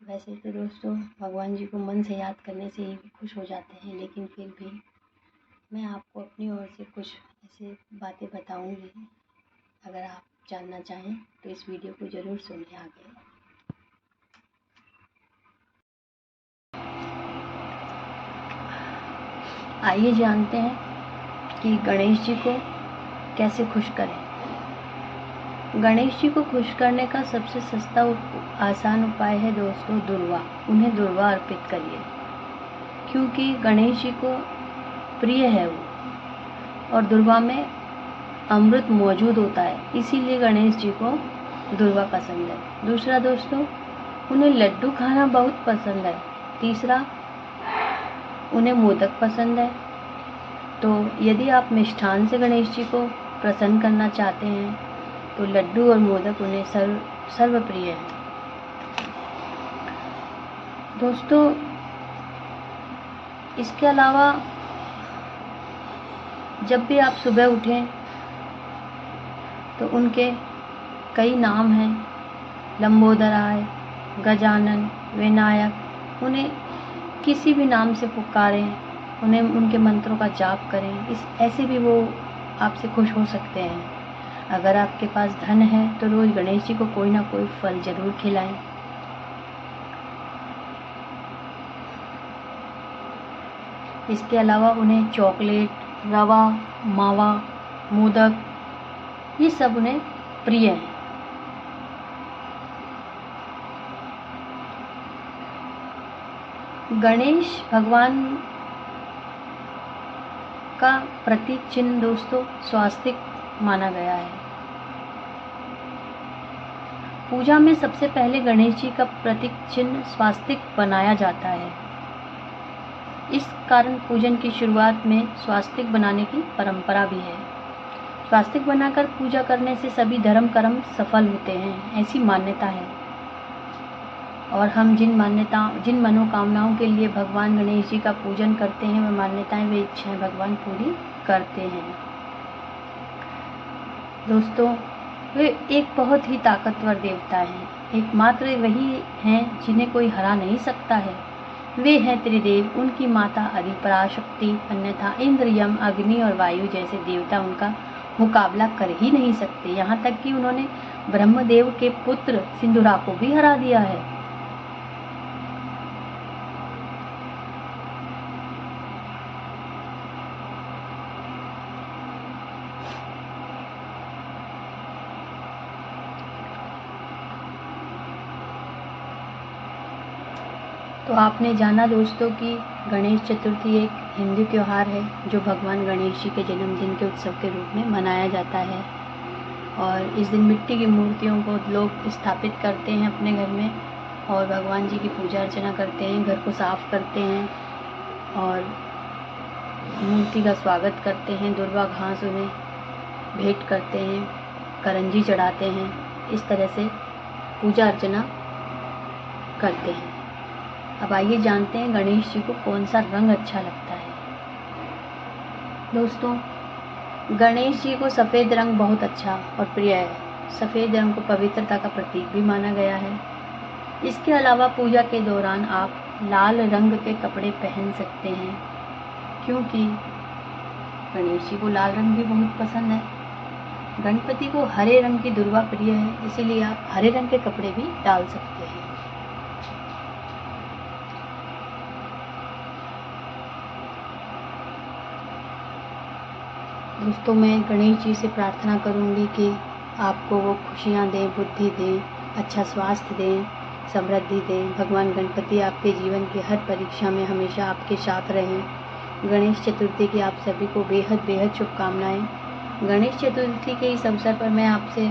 वैसे तो दोस्तों भगवान जी को मन से याद करने से ही खुश हो जाते हैं, लेकिन फिर भी मैं आपको अपनी ओर से कुछ ऐसे बातें बताऊंगी। अगर आप जानना चाहें तो इस वीडियो को ज़रूर सुनें आगे। आइए जानते हैं कि गणेश जी को कैसे खुश करें। गणेश जी को खुश करने का सबसे सस्ता आसान उपाय है दोस्तों दुर्वा। उन्हें दुर्वा अर्पित करिए, क्योंकि गणेश जी को प्रिय है वो, और दुर्वा में अमृत मौजूद होता है, इसीलिए गणेश जी को दुर्वा पसंद है। दूसरा दोस्तों, उन्हें लड्डू खाना बहुत पसंद है। तीसरा, उन्हें मोदक पसंद है। तो यदि आप मिष्ठान से गणेश जी को प्रसन्न करना चाहते हैं तो लड्डू और मोदक उन्हें सर्वप्रिय है। दोस्तों इसके अलावा जब भी आप सुबह उठें तो उनके कई नाम हैं, लंबोदराय, गजानन, विनायक। उन्हें किसी भी नाम से पुकारें, उन्हें उनके मंत्रों का जाप करें, ऐसे भी वो आपसे खुश हो सकते हैं। अगर आपके पास धन है तो रोज़ गणेश जी को कोई ना कोई फल जरूर खिलाएं। इसके अलावा उन्हें चॉकलेट, रवा, मावा, मोदक, ये सब उन्हें प्रिय है। गणेश भगवान का प्रतीक चिन्ह दोस्तों स्वास्तिक माना गया है। पूजा में सबसे पहले गणेश जी का प्रतीक चिन्ह स्वास्तिक बनाया जाता है। इस कारण पूजन की शुरुआत में स्वास्तिक बनाने की परंपरा भी है। स्वास्तिक बनाकर पूजा करने से सभी धर्म कर्म सफल होते हैं, ऐसी मान्यता है। और हम जिन मनोकामनाओं के लिए भगवान गणेश जी का पूजन करते हैं, वे मान्यताएं, वे इच्छाएं भगवान पूरी करते हैं। दोस्तों वे एक बहुत ही ताकतवर देवता हैं। एकमात्र वही हैं जिन्हें कोई हरा नहीं सकता है। वे हैं त्रिदेव, उनकी माता आदिपराशक्ति, अन्यथा इंद्र, यम, अग्नि और वायु जैसे देवता उनका मुकाबला कर ही नहीं सकते। यहाँ तक कि उन्होंने ब्रह्मदेव के पुत्र सिंधुरा को भी हरा दिया है। तो आपने जाना दोस्तों कि गणेश चतुर्थी एक हिंदू त्यौहार है जो भगवान गणेश जी के जन्मदिन के उत्सव के रूप में मनाया जाता है। और इस दिन मिट्टी की मूर्तियों को लोग स्थापित करते हैं अपने घर में और भगवान जी की पूजा अर्चना करते हैं, घर को साफ करते हैं और मूर्ति का स्वागत करते हैं, दुर्वा घास उन्हें भेंट करते हैं, करंजी चढ़ाते हैं। इस तरह से पूजा अर्चना करते हैं। अब आइए जानते हैं गणेश जी को कौन सा रंग अच्छा लगता है। दोस्तों गणेश जी को सफ़ेद रंग बहुत अच्छा और प्रिय है। सफ़ेद रंग को पवित्रता का प्रतीक भी माना गया है। इसके अलावा पूजा के दौरान आप लाल रंग के कपड़े पहन सकते हैं, क्योंकि गणेश जी को लाल रंग भी बहुत पसंद है। गणपति को हरे रंग की दुर्वा प्रिय है, इसीलिए आप हरे रंग के कपड़े भी डाल सकते हैं। दोस्तों मैं गणेश जी से प्रार्थना करूंगी कि आपको वो खुशियाँ दें, बुद्धि दें, अच्छा स्वास्थ्य दें, समृद्धि दें। भगवान गणपति आपके जीवन की हर परीक्षा में हमेशा आपके साथ रहें। गणेश चतुर्थी की आप सभी को बेहद बेहद शुभकामनाएं। गणेश चतुर्थी के इस अवसर पर मैं आपसे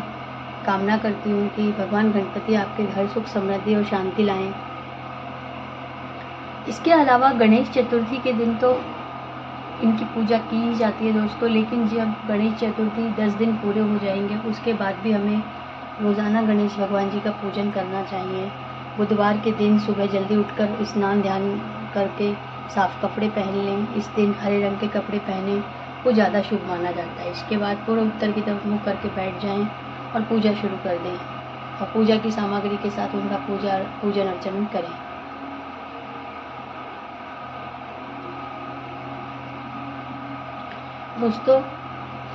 कामना करती हूँ कि भगवान गणपति आपके घर सुख समृद्धि और शांति लाएं। इसके अलावा गणेश चतुर्थी के दिन तो इनकी पूजा की ही जाती है दोस्तों, लेकिन जब गणेश चतुर्थी 10 दिन पूरे हो जाएंगे उसके बाद भी हमें रोज़ाना गणेश भगवान जी का पूजन करना चाहिए। बुधवार के दिन सुबह जल्दी उठकर स्नान ध्यान करके साफ कपड़े पहन लें। इस दिन हरे रंग के कपड़े पहने वो ज़्यादा शुभ माना जाता है। इसके बाद पूर्व उत्तर की तरफ मुँह करके बैठ जाएं और पूजा शुरू कर दें और पूजा की सामग्री के साथ उनका पूजन अर्चन करें। दोस्तों,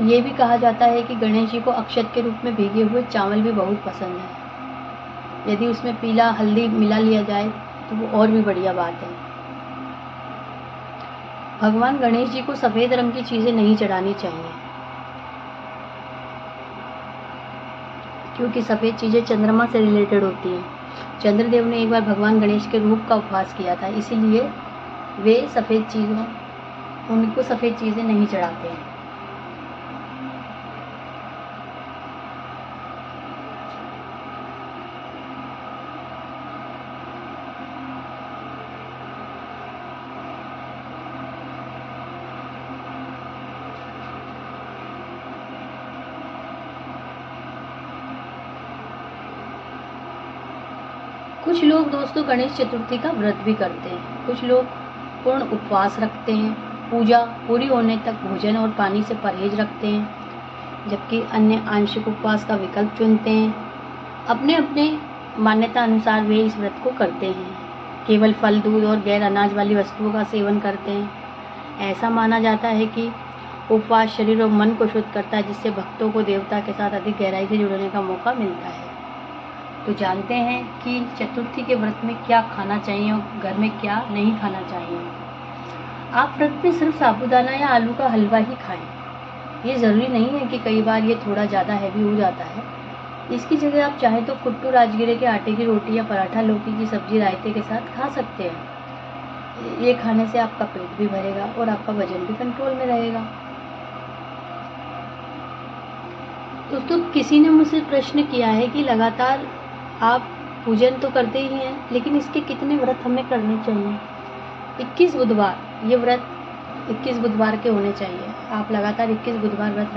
ये भी कहा जाता है कि गणेश जी को अक्षत के रूप में भीगे हुए चावल भी बहुत पसंद है। यदि उसमें पीला हल्दी मिला लिया जाए तो वो और भी बढ़िया बात है। भगवान गणेश जी को सफ़ेद रंग की चीज़ें नहीं चढ़ानी चाहिए, क्योंकि सफ़ेद चीज़ें चंद्रमा से रिलेटेड होती हैं। चंद्रदेव ने एक बार भगवान गणेश के रूप का उपवास किया था, इसीलिए वे उनको सफ़ेद चीज़ें नहीं चढ़ाते हैं। कुछ लोग दोस्तों गणेश चतुर्थी का व्रत भी करते हैं। कुछ लोग पूर्ण उपवास रखते हैं, पूजा पूरी होने तक भोजन और पानी से परहेज रखते हैं, जबकि अन्य आंशिक उपवास का विकल्प चुनते हैं। अपने अपने मान्यता अनुसार वे इस व्रत को करते हैं। केवल फल, दूध और गैर अनाज वाली वस्तुओं का सेवन करते हैं। ऐसा माना जाता है कि उपवास शरीर और मन को शुद्ध करता है, जिससे भक्तों को देवता के साथ अधिक गहराई से जुड़ने का मौका मिलता है। तो जानते हैं कि चतुर्थी के व्रत में क्या खाना चाहिए और घर में क्या नहीं खाना चाहिए। आप व्रत में सिर्फ साबूदाना या आलू का हलवा ही खाएं। ये ज़रूरी नहीं है कि कई बार ये थोड़ा ज़्यादा हैवी हो जाता है। इसकी जगह आप चाहें तो कुट्टू राजगिरे के आटे की रोटी या पराठा लौकी की सब्जी रायते के साथ खा सकते हैं। ये खाने से आपका पेट भी भरेगा और आपका वजन भी कंट्रोल में रहेगा। दोस्तों, किसी ने मुझसे प्रश्न किया है कि लगातार आप पूजन तो करते ही हैं, लेकिन इसके कितने व्रत हमें करने चाहिए। 21 बुधवार, ये व्रत 21 बुधवार के होने चाहिए। आप लगातार 21 बुधवार व्रत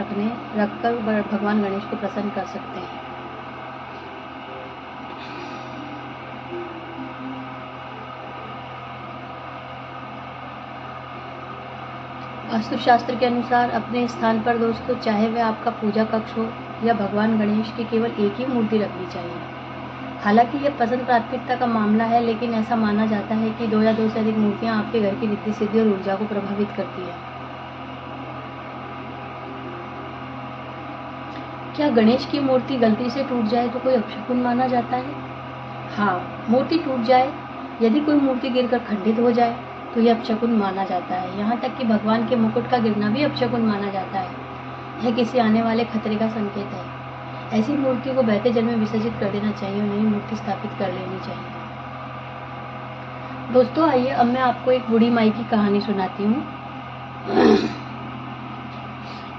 रखकर भगवान गणेश को प्रसन्न कर सकते हैं। वास्तुशास्त्र के अनुसार अपने स्थान पर दोस्तों, चाहे वह आपका पूजा कक्ष हो या भगवान गणेश की केवल एक ही मूर्ति रखनी चाहिए। हालांकि यह पसंद प्राथमिकता का मामला है, लेकिन ऐसा माना जाता है कि 2 या 2 से अधिक मूर्तियां आपके घर की रिद्धि सिद्धि और ऊर्जा को प्रभावित करती है। क्या गणेश की मूर्ति गलती से टूट जाए तो कोई अपशकुन माना जाता है? हाँ, मूर्ति टूट जाए, यदि कोई मूर्ति गिरकर खंडित हो जाए तो यह अपशकुन माना जाता है। यहाँ तक कि भगवान के मुकुट का गिरना भी अपशकुन माना जाता है। यह किसी आने वाले खतरे का संकेत है। ऐसी मूर्ति को बहते जल में विसर्जित कर देना चाहिए और नई मूर्ति स्थापित कर लेनी चाहिए। दोस्तों, आइए अब मैं आपको एक बूढ़ी माई की कहानी सुनाती हूँ।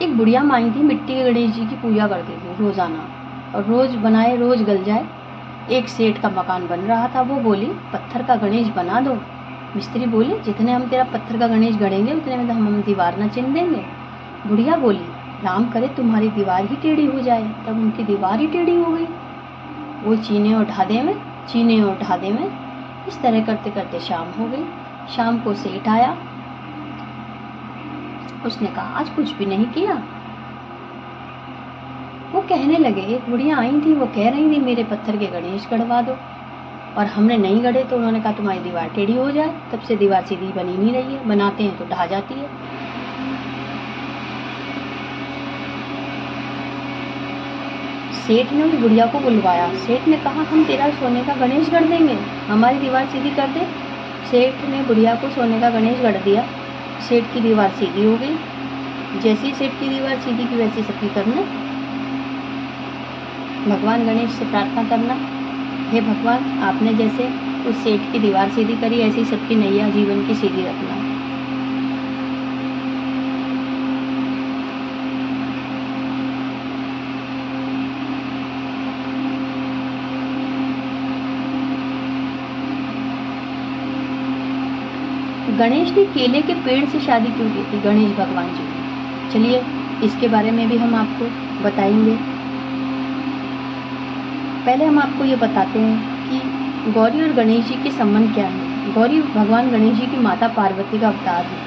एक बुढ़िया माई थी, मिट्टी के गणेश जी की पूजा करती थी रोजाना, और रोज बनाए रोज गल जाए। एक सेठ का मकान बन रहा था। वो बोली, पत्थर का गणेश बना दो। मिस्त्री बोले, जितने हम तेरा पत्थर का गणेश गढ़ेंगे उतने में हम दीवार न चिन देंगे। बुढ़िया बोली, राम करे तुम्हारी दीवार ही टेढ़ी हो जाए। तब उनकी दीवार ही टेढ़ी हो गई। वो चीने और ढादे में इस तरह करते करते शाम हो गई। शाम को सेठ आया। उसने कहा, आज कुछ भी नहीं किया। वो कहने लगे, एक बुढ़िया आई थी, वो कह रही थी मेरे पत्थर के गणेश गढ़वा दो, और हमने नहीं गढ़े तो उन्होंने कहा तुम्हारी दीवार टेढ़ी हो जाए। तब से दीवार सीधी बनी नहीं रही है, बनाते हैं तो ढह जाती है। सेठ ने उस बुढ़िया को बुलवाया। सेठ ने कहा, हम तेरा सोने का गणेश गढ़ देंगे, हमारी दीवार सीधी कर दे। सेठ ने बुढ़िया को सोने का गणेश गढ़ दिया। सेठ की दीवार सीधी हो गई। जैसी सेठ की दीवार सीधी की वैसी सबकी करना। भगवान गणेश से प्रार्थना करना, हे भगवान, आपने जैसे उस सेठ की दीवार सीधी करी, ऐसी सबकी नैया जीवन की सीधी रखना। गणेश ने केले के पेड़ से शादी क्यों की थी गणेश भगवान जी? चलिए इसके बारे में भी हम आपको बताएंगे। पहले हम आपको ये बताते हैं कि गौरी और गणेश जी के संबंध क्या है। गौरी भगवान गणेश जी की माता पार्वती का अवतार है।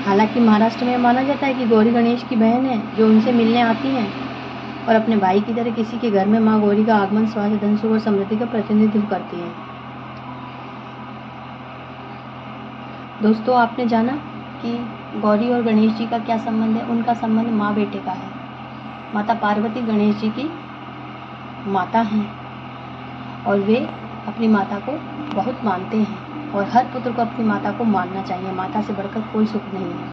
हालांकि महाराष्ट्र में माना जाता है कि गौरी गणेश की बहन है, जो उनसे मिलने आती हैं और अपने भाई की तरह किसी के घर में माँ गौरी का आगमन स्वास्थ्य, धन सुख और समृद्धि का प्रतिनिधित्व करती है। दोस्तों, आपने जाना कि गौरी और गणेश जी का क्या संबंध है। उनका संबंध माँ बेटे का है। माता पार्वती गणेश जी की माता हैं और वे अपनी माता को बहुत मानते हैं और हर पुत्र को अपनी माता को मानना चाहिए। माता से बढ़कर कोई सुख नहीं है।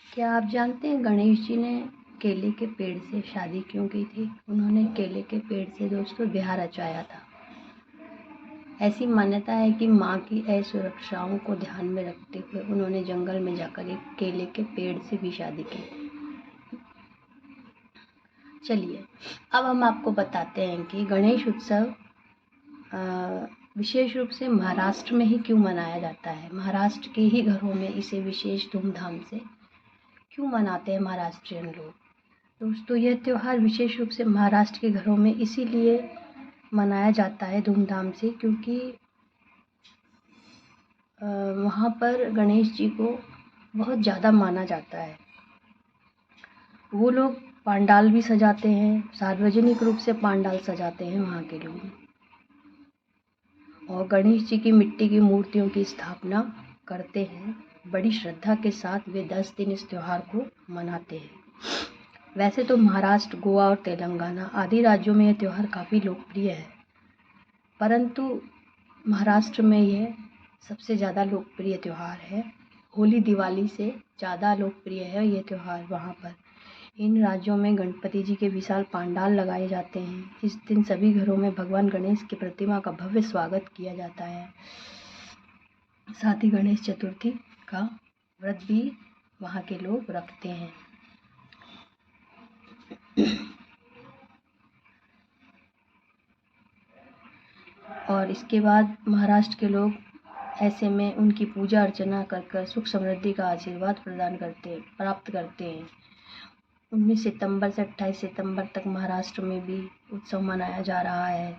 क्या आप जानते हैं गणेश जी ने केले के पेड़ से शादी क्यों की थी? उन्होंने केले के पेड़ से दोस्तों ब्याह रचाया था। ऐसी मान्यता है कि माँ की असुरक्षाओं को ध्यान में रखते हुए उन्होंने जंगल में जाकर एक केले के पेड़ से भी शादी की थी। चलिए, अब हम आपको बताते हैं कि गणेश उत्सव विशेष रूप से महाराष्ट्र में ही क्यों मनाया जाता है। महाराष्ट्र के ही घरों में इसे विशेष धूमधाम से क्यों मनाते हैं महाराष्ट्रियन लोग। दोस्तों, यह त्यौहार विशेष रूप से महाराष्ट्र के घरों में इसीलिए मनाया जाता है धूमधाम से क्योंकि वहाँ पर गणेश जी को बहुत ज़्यादा माना जाता है। वो लोग पंडाल भी सजाते हैं, सार्वजनिक रूप से पंडाल सजाते हैं वहाँ के लोग, और गणेश जी की मिट्टी की मूर्तियों की स्थापना करते हैं। बड़ी श्रद्धा के साथ वे 10 दिन इस त्यौहार को मनाते हैं। वैसे तो महाराष्ट्र, गोवा और तेलंगाना आदि राज्यों में यह त्यौहार काफ़ी लोकप्रिय है, परंतु महाराष्ट्र में यह सबसे ज़्यादा लोकप्रिय त्यौहार है। होली, दिवाली से ज़्यादा लोकप्रिय है ये त्यौहार वहाँ पर। इन राज्यों में गणपति जी के विशाल पंडाल लगाए जाते हैं। इस दिन सभी घरों में भगवान गणेश की प्रतिमा का भव्य स्वागत किया जाता है। साथ ही गणेश चतुर्थी का व्रत भी वहाँ के लोग रखते हैं। और इसके बाद महाराष्ट्र के लोग ऐसे में उनकी पूजा अर्चना कर सुख समृद्धि का आशीर्वाद प्राप्त करते हैं। 19 सितंबर से 28 सितंबर तक महाराष्ट्र में भी उत्सव मनाया जा रहा है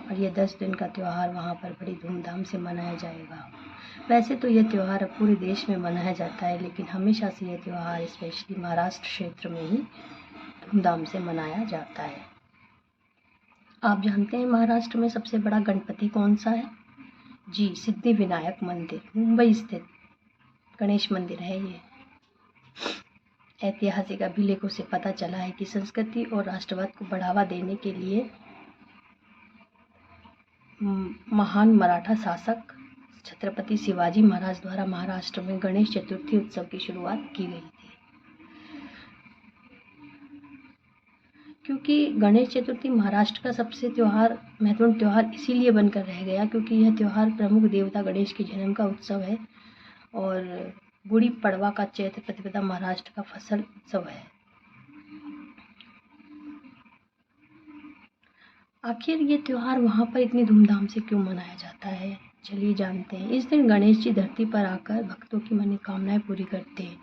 और ये 10 दिन का त्यौहार वहाँ पर बड़ी धूमधाम से मनाया जाएगा। वैसे तो यह त्यौहार अब पूरे देश में मनाया जाता है, लेकिन हमेशा से यह त्यौहार स्पेशली महाराष्ट्र क्षेत्र में ही धूमधाम से मनाया जाता है। आप जानते हैं महाराष्ट्र में सबसे बड़ा गणपति कौन सा है? जी, सिद्धिविनायक मंदिर, मुंबई स्थित गणेश मंदिर है ये। ऐतिहासिक अभिलेखों से पता चला है कि संस्कृति और राष्ट्रवाद को बढ़ावा देने के लिए महान मराठा शासक छत्रपति शिवाजी महाराज द्वारा महाराष्ट्र में गणेश चतुर्थी उत्सव की शुरुआत की गई थी। क्योंकि गणेश चतुर्थी महाराष्ट्र का सबसे महत्वपूर्ण त्यौहार इसीलिए बनकर रह गया क्योंकि यह त्यौहार प्रमुख देवता गणेश के जन्म का उत्सव है और गुड़ी पड़वा का चैत्र प्रतिपदा महाराष्ट्र का फसल उत्सव है। आखिर ये त्यौहार वहाँ पर इतनी धूमधाम से क्यों मनाया जाता है, चलिए जानते हैं। इस दिन गणेश जी धरती पर आकर भक्तों की मनोकामनाएं पूरी करते हैं।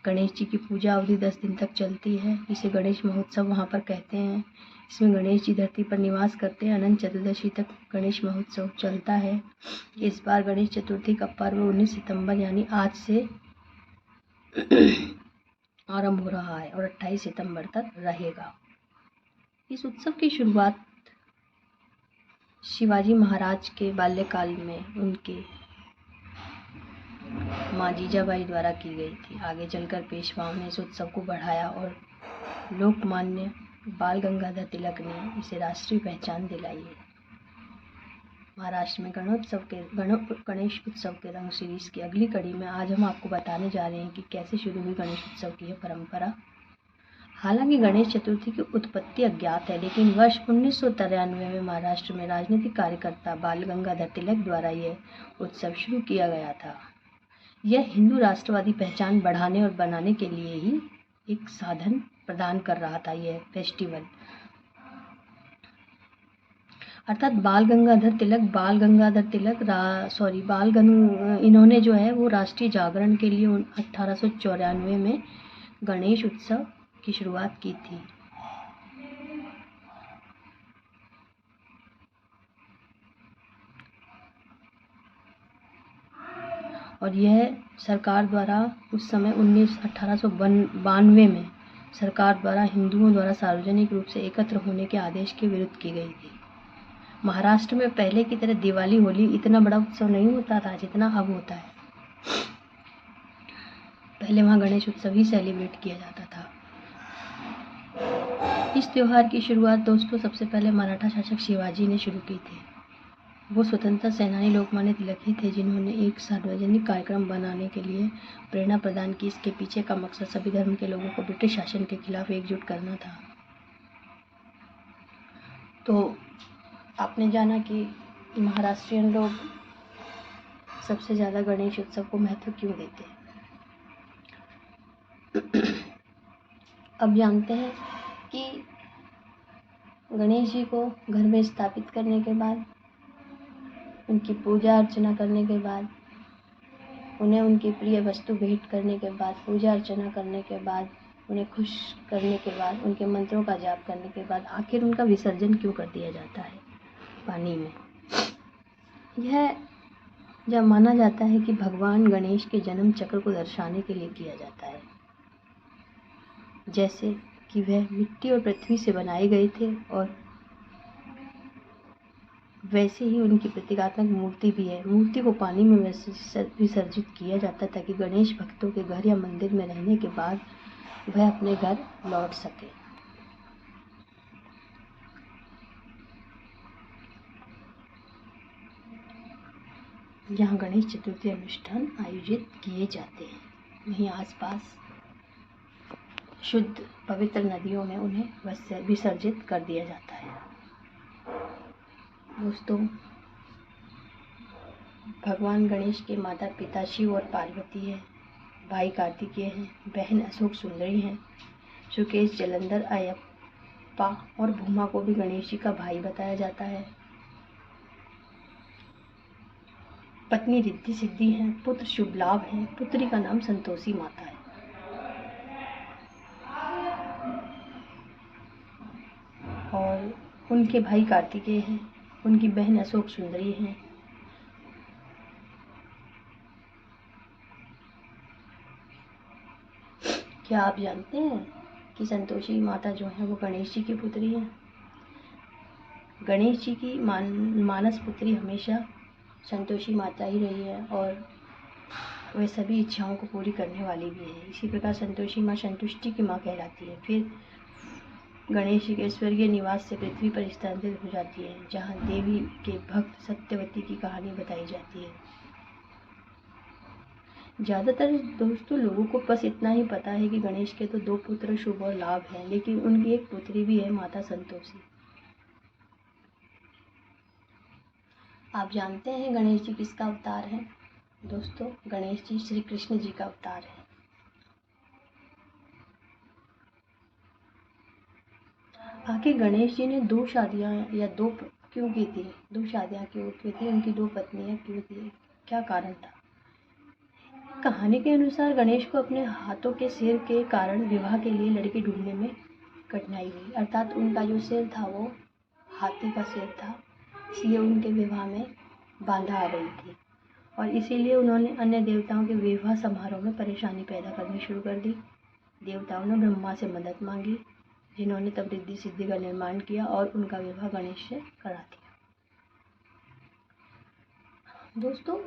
गणेश जी की पूजा अवधि 10 दिन तक चलती है। इसे गणेश महोत्सव वहाँ पर कहते हैं। इसमें गणेश जी धरती पर निवास करते हैं। अनंत चतुर्दशी तक गणेश महोत्सव चलता है। इस बार गणेश चतुर्थी का पर्व 19 सितंबर यानी आज से आरंभ हो रहा है और 28 सितंबर तक रहेगा। इस उत्सव की शुरुआत शिवाजी महाराज के बाल्यकाल में उनके माँ जीजाबाई द्वारा की गई थी। आगे चलकर पेशवाओं ने इस उत्सव को बढ़ाया और लोकमान्य बाल गंगाधर तिलक ने इसे राष्ट्रीय पहचान दिलाई है। महाराष्ट्र में गणेश उत्सव के रंग सीरीज की अगली कड़ी में आज हम आपको बताने जा रहे हैं कि कैसे शुरू हुई गणेश उत्सव की यह परंपरा। हालांकि गणेश चतुर्थी की उत्पत्ति अज्ञात है, लेकिन वर्ष 1993 में महाराष्ट्र में राजनीतिक कार्यकर्ता बाल गंगाधर तिलक द्वारा यह उत्सव शुरू किया गया था। यह हिंदू राष्ट्रवादी पहचान बढ़ाने और बनाने के लिए ही एक साधन प्रदान कर रहा था। यह फेस्टिवल अर्थात बाल गंगाधर तिलक इन्होंने जो है वो राष्ट्रीय जागरण के लिए 1894 में गणेश उत्सव की शुरुआत की थी। और यह सरकार द्वारा उस समय 1892 में सरकार द्वारा हिंदुओं द्वारा सार्वजनिक रूप से एकत्र होने के आदेश के विरुद्ध की गई थी। महाराष्ट्र में पहले की तरह दिवाली होली इतना बड़ा उत्सव नहीं होता था जितना अब होता है। पहले वहाँ गणेश उत्सव ही सेलिब्रेट किया जाता था। इस त्योहार की शुरुआत दोस्तों सबसे पहले मराठा शासक शिवाजी ने शुरू की थी। वो स्वतंत्रता सेनानी लोकमान्य तिलक ही थे जिन्होंने एक सार्वजनिक कार्यक्रम बनाने के लिए प्रेरणा प्रदान की। इसके पीछे का मकसद सभी धर्म के लोगों को ब्रिटिश शासन के खिलाफ एकजुट करना था। तो आपने जाना कि महाराष्ट्रियन लोग सबसे ज़्यादा गणेश उत्सव को महत्व क्यों देते हैं। अब जानते हैं कि गणेश जी को घर में स्थापित करने के बाद, उनकी पूजा अर्चना करने के बाद, उन्हें उनकी प्रिय वस्तु भेंट करने के बाद, पूजा अर्चना करने के बाद, उन्हें खुश करने के बाद, उनके मंत्रों का जाप करने के बाद आखिर उनका विसर्जन क्यों कर दिया जाता है पानी में। यह जब माना जाता है कि भगवान गणेश के जन्म चक्र को दर्शाने के लिए किया जाता है। जैसे कि वह मिट्टी और पृथ्वी से बनाए गए थे और वैसे ही उनकी प्रतीकात्मक मूर्ति भी है। मूर्ति को पानी में विसर्जित किया जाता ताकि गणेश भक्तों के घर या मंदिर में रहने के बाद वह अपने घर लौट सके। यहाँ गणेश चतुर्थी अनुष्ठान आयोजित किए जाते हैं। वहीं आसपास शुद्ध पवित्र नदियों में उन्हें विसर्जित कर दिया जाता है। दोस्तों, भगवान गणेश के माता पिता शिव और पार्वती हैं, भाई कार्तिकेय हैं, बहन अशोक सुंदरी हैं, सुकेश जलंधर अयप्पा और भूमा को भी गणेश जी का भाई बताया जाता है। पत्नी रिद्धि सिद्धि हैं, पुत्र शुभ लाभ हैं, पुत्री का नाम संतोषी माता है। और उनके भाई कार्तिकेय हैं, उनकी बहन अशोक सुंदरी हैं। क्या आप जानते हैं कि संतोषी माता जो है वो गणेश जी की पुत्री हैं। गणेश जी की मानस पुत्री हमेशा संतोषी माता ही रही है और वह सभी इच्छाओं को पूरी करने वाली भी है। इसी प्रकार संतोषी माँ संतुष्टि की माँ कहलाती है। फिर गणेश जी के स्वर्गीय निवास से पृथ्वी पर स्थानांतरित हो जाती है, जहाँ देवी के भक्त सत्यवती की कहानी बताई जाती है। ज़्यादातर दोस्तों लोगों को बस इतना ही पता है कि गणेश के तो 2 पुत्र शुभ और लाभ हैं, लेकिन उनकी एक पुत्री भी है, माता संतोषी। आप जानते हैं गणेश जी किसका अवतार है? दोस्तों, गणेश जी श्री कृष्ण जी का अवतार है। आखिर गणेश जी ने 2 शादियाँ या 2 क्यों की थी? 2 शादियाँ क्यों की थी? उनकी 2 पत्नियाँ क्यों थी? क्या कारण था? कहानी के अनुसार गणेश को अपने हाथों के सिर के कारण विवाह के लिए लड़की ढूंढने में कठिनाई हुई, अर्थात उनका जो सिर था वो हाथी का सिर था, इसलिए उनके विवाह में बाधा आ रही थी और इसीलिए उन्होंने अन्य देवताओं के विवाह समारोह में परेशानी पैदा करनी शुरू कर दी। देवताओं ने ब्रह्मा से मदद मांगी, जिन्होंने तब रिद्धि सिद्धि का निर्माण किया और उनका विवाह गणेश से करा दिया। दोस्तों,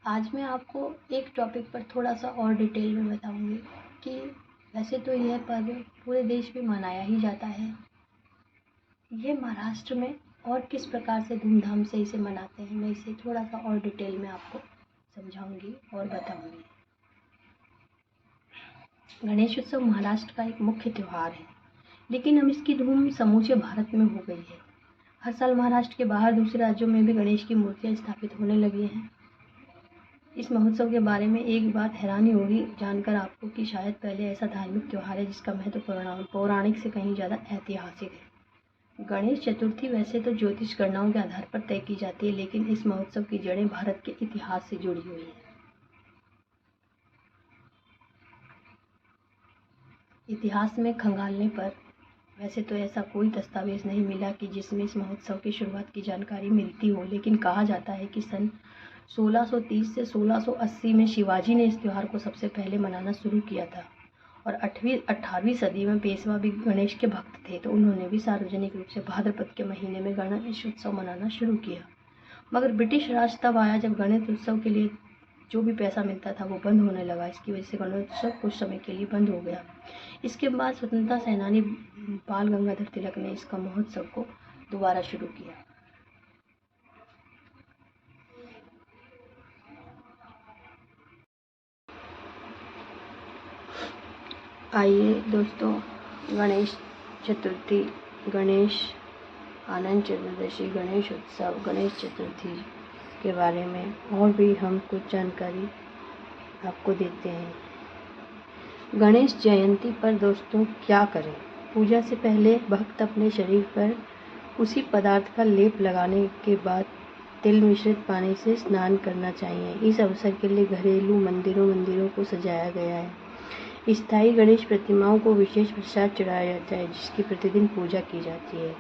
आज मैं आपको एक टॉपिक पर थोड़ा सा और डिटेल में बताऊंगी कि वैसे तो यह पर्व पूरे देश में मनाया ही जाता है। ये महाराष्ट्र में और किस प्रकार से धूमधाम से इसे मनाते हैं, मैं इसे थोड़ा सा और डिटेल में आपको समझाऊंगी और बताऊंगी। गणेश उत्सव महाराष्ट्र का एक मुख्य त्यौहार है, लेकिन अब इसकी धूम समूचे भारत में हो गई है। हर साल महाराष्ट्र के बाहर दूसरे राज्यों में भी गणेश की मूर्तियाँ स्थापित होने लगी हैं। इस महोत्सव के बारे में एक बात हैरानी होगी जानकर आपको कि शायद पहले ऐसा धार्मिक त्यौहार है जिसका महत्व पौराणिक से कहीं ज़्यादा ऐतिहासिक है। गणेश चतुर्थी वैसे तो ज्योतिष गणनाओं के आधार पर तय की जाती है, लेकिन इस महोत्सव की जड़ें भारत के इतिहास से जुड़ी हुई हैं। इतिहास में खंगालने पर वैसे तो ऐसा कोई दस्तावेज नहीं मिला कि जिसमें इस महोत्सव की शुरुआत की जानकारी मिलती हो, लेकिन कहा जाता है कि सन 1630 से 1680 में शिवाजी ने इस त्यौहार को सबसे पहले मनाना शुरू किया था और 18वीं सदी में पेशवा भी गणेश के भक्त थे, तो उन्होंने भी सार्वजनिक रूप से भाद्रपद के महीने में गणेश उत्सव मनाना शुरू किया। मगर ब्रिटिश राज तब आया जब गणेश उत्सव के लिए जो भी पैसा मिलता था वो बंद होने लगा। इसकी वजह से गणेश उत्सव कुछ समय के लिए बंद हो गया। इसके बाद स्वतंत्रता सेनानी बाल गंगाधर तिलक ने इसका महोत्सव को दोबारा शुरू किया। आइए दोस्तों, गणेश चतुर्थी, गणेश आनंद चतुर्दशी, गणेश उत्सव, गणेश चतुर्थी के बारे में और भी हम कुछ जानकारी आपको देते हैं। गणेश जयंती पर दोस्तों क्या करें? पूजा से पहले भक्त अपने शरीर पर उसी पदार्थ का लेप लगाने के बाद तिल मिश्रित पानी से स्नान करना चाहिए। इस अवसर के लिए घरेलू मंदिरों को सजाया गया है। स्थायी गणेश प्रतिमाओं को विशेष प्रसाद चढ़ाया जाता है, जिसकी प्रतिदिन पूजा की जाती है।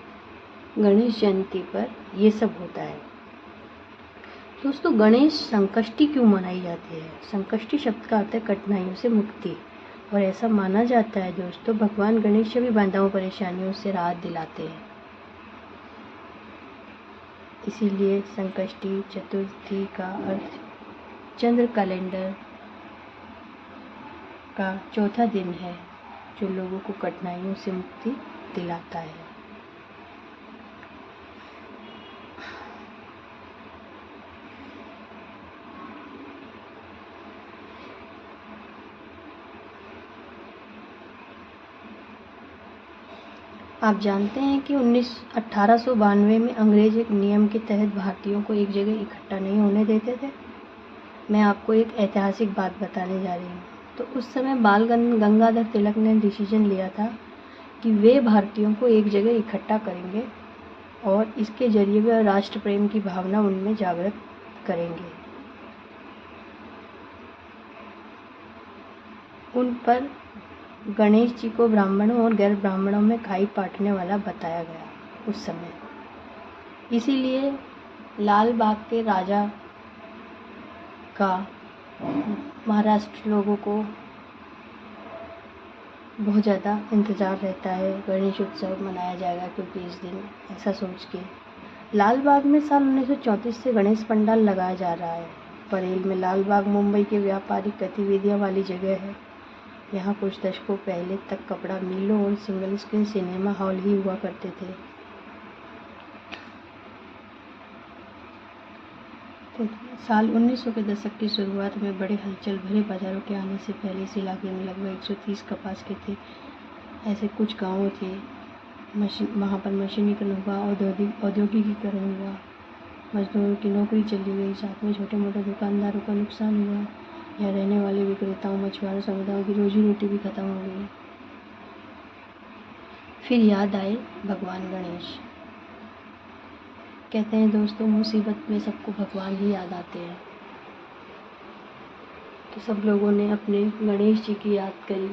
गणेश जयंती पर ये सब होता है। दोस्तों, गणेश संकष्टी क्यों मनाई जाती है? संकष्टी शब्द का अर्थ है कठिनाइयों से मुक्ति, और ऐसा माना जाता है दोस्तों भगवान गणेश सभी बाधाओं परेशानियों से राहत दिलाते हैं। इसीलिए संकष्टी चतुर्थी का अर्थ चंद्र कैलेंडर का चौथा दिन है, जो लोगों को कठिनाइयों से मुक्ति दिलाता है। आप जानते हैं कि 1892 में अंग्रेज एक नियम के तहत भारतीयों को एक जगह इकट्ठा नहीं होने देते थे। मैं आपको एक ऐतिहासिक बात बताने जा रही हूँ। तो उस समय बाल गंगाधर तिलक ने डिसीजन लिया था कि वे भारतीयों को एक जगह इकट्ठा करेंगे और इसके जरिए वे राष्ट्र प्रेम की भावना उनमें जागृत करेंगे। उन पर गणेश जी को ब्राह्मणों और गैर ब्राह्मणों में खाई बांटने वाला बताया गया उस समय। इसीलिए लाल बाग के राजा का महाराष्ट्र लोगों को बहुत ज़्यादा इंतज़ार रहता है, गणेश उत्सव मनाया जाएगा, क्योंकि इस दिन ऐसा सोच के लाल बाग में साल 1934 से गणेश पंडाल लगाया जा रहा है। परेल में लाल बाग मुंबई के व्यापारिक गतिविधियों वाली जगह है। यहाँ कुछ दशकों पहले तक कपड़ा मिलों और सिंगल स्क्रीन सिनेमा हॉल ही हुआ करते थे। तो साल 1900 के दशक की शुरुआत में बड़े हलचल भरे बाजारों के आने से पहले इस इलाके में लगभग 130 कपास के थे। ऐसे कुछ गांव थे। वहाँ पर मशीनीकरण हुआ, औद्योगिकीकरण हुआ, मजदूरों की नौकरी चली गई, साथ में छोटे मोटे दुकानदारों का नुकसान हुआ। यहाँ रहने वाले विक्रेताओं, मछुआरों समुदायों की रोजी रोटी भी खत्म हो गई। फिर याद आए भगवान गणेश। कहते हैं दोस्तों, मुसीबत में सबको भगवान ही याद आते हैं। तो सब लोगों ने अपने गणेश जी की याद करी।